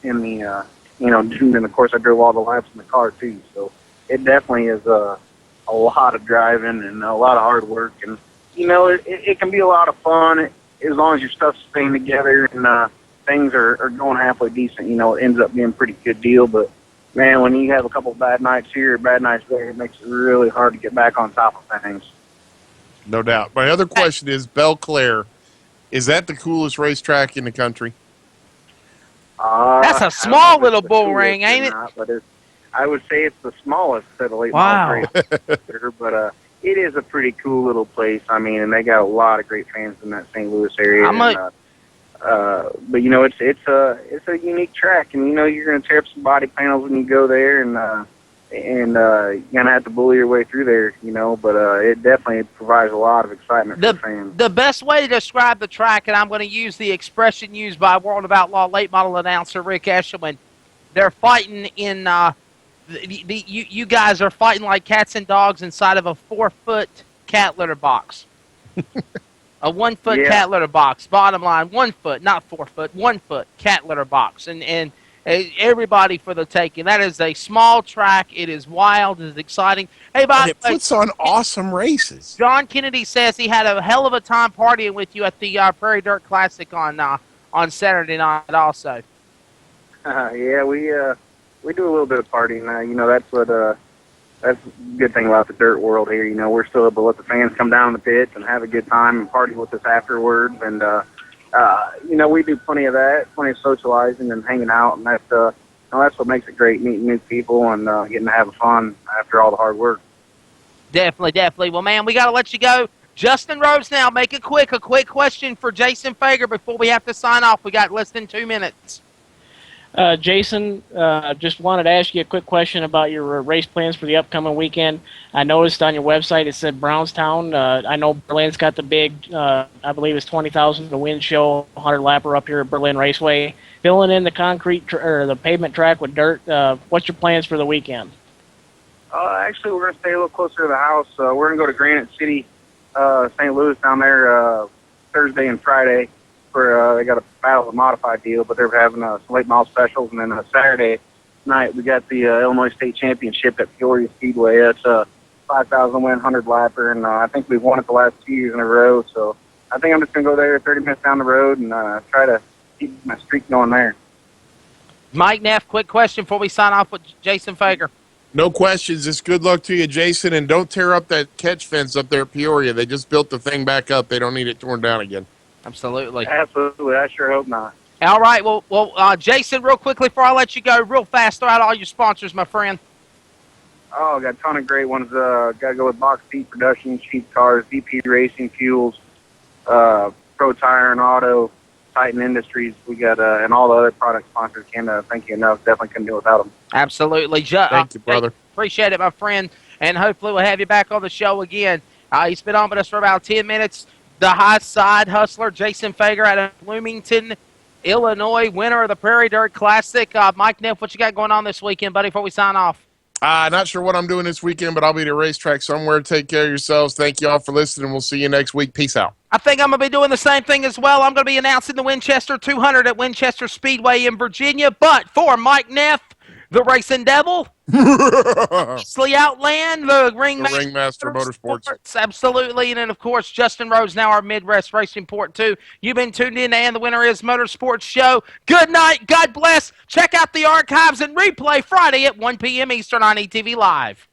in the, and of course I drove all the laps in the car too. So it definitely is a lot of driving and a lot of hard work. And, it can be a lot of fun as long as your stuff's staying together and things are going halfway decent, you know, it ends up being a pretty good deal. But man, when you have a couple of bad nights here, bad nights there, it makes it really hard to get back on top of things. No doubt. My other question is, Belle Claire, is that the coolest racetrack in the country? That's a small little bull ring, ain't it? But I would say it's the smallest of the late Wow. model race. But it is a pretty cool little place. I mean, and they got a lot of great fans in that St. Louis area. But you know, it's a unique track, and you know you're going to tear up some body panels when you go there, and you're going to have to bully your way through there, you know. But it definitely provides a lot of excitement for fans. The best way to describe the track, and I'm going to use the expression used by World of Outlaw late model announcer Rick Eshelman, they're fighting in. You guys are fighting like cats and dogs inside of a 4-foot cat litter box. A 1-foot cat litter box. Bottom line, 1 foot, not 4 foot, 1 foot cat litter box, and everybody for the taking. That is a small track. It is wild. It is exciting. Hey, by it puts on awesome races. John Kennedy says he had a hell of a time partying with you at the Prairie Dirt Classic on Saturday night. Also. Yeah, we do a little bit of partying. You know, that's the good thing about the dirt world here. You know, we're still able to let the fans come down the pits and have a good time and party with us afterwards. And, you know, we do plenty of that, plenty of socializing and hanging out. And that's what makes it great, meeting new people and getting to have fun after all the hard work. Definitely. Well, man, we got to let you go. Justin Rhodes now, make it quick. A quick question for Jason Fager before we have to sign off. We got less than 2 minutes. Jason, just wanted to ask you a quick question about your race plans for the upcoming weekend. I noticed on your website it said Brownstown. I know Berlin's got the big, I believe it's 20,000 to win show, 100-lapper up here at Berlin Raceway. Filling in the concrete or the pavement track with dirt. What's your plans for the weekend? Actually, we're going to stay a little closer to the house. We're going to go to Granite City, St. Louis down there Thursday and Friday. They got a battle of the modified deal, but they're having some late model specials. And then Saturday night, we got the Illinois State Championship at Peoria Speedway. That's a 5,000 win 100-lapper, and I think we've won it the last 2 years in a row. So I think I'm just going to go there 30 minutes down the road and try to keep my streak going there. Mike Neff, quick question before we sign off with Jason Fager. No questions. Just good luck to you, Jason, and don't tear up that catch fence up there at Peoria. They just built the thing back up. They don't need it torn down again. Absolutely. I sure hope not. All right. Well, Jason, real quickly before I let you go, real fast, throw out all your sponsors, my friend. Oh, got a ton of great ones. Got to go with Box Seat Production, Cheap Cars, VP Racing Fuels, Pro Tire and Auto, Titan Industries. We got and all the other product sponsors. Can't thank you enough. Definitely couldn't do without them. Absolutely. Thank you, brother. Appreciate it, my friend. And hopefully we'll have you back on the show again. He's been on with us for about 10 minutes. The high side hustler, Jason Fager out of Bloomington, Illinois, winner of the Prairie Dirt Classic. Mike Neff, what you got going on this weekend, buddy, before we sign off? Not sure what I'm doing this weekend, but I'll be at a racetrack somewhere. Take care of yourselves. Thank you all for listening. We'll see you next week. Peace out. I think I'm going to be doing the same thing as well. I'm going to be announcing the Winchester 200 at Winchester Speedway in Virginia. But for Mike Neff, the Racing Devil, Easley Outland, the Ringmaster Motorsports. Absolutely. And then, of course, Justin Rhodes, now our Midwest Racing Port 2. You've been tuned in to And the Winner Is Motorsports Show. Good night. God bless. Check out the archives and replay Friday at 1 p.m. Eastern on ETV Live.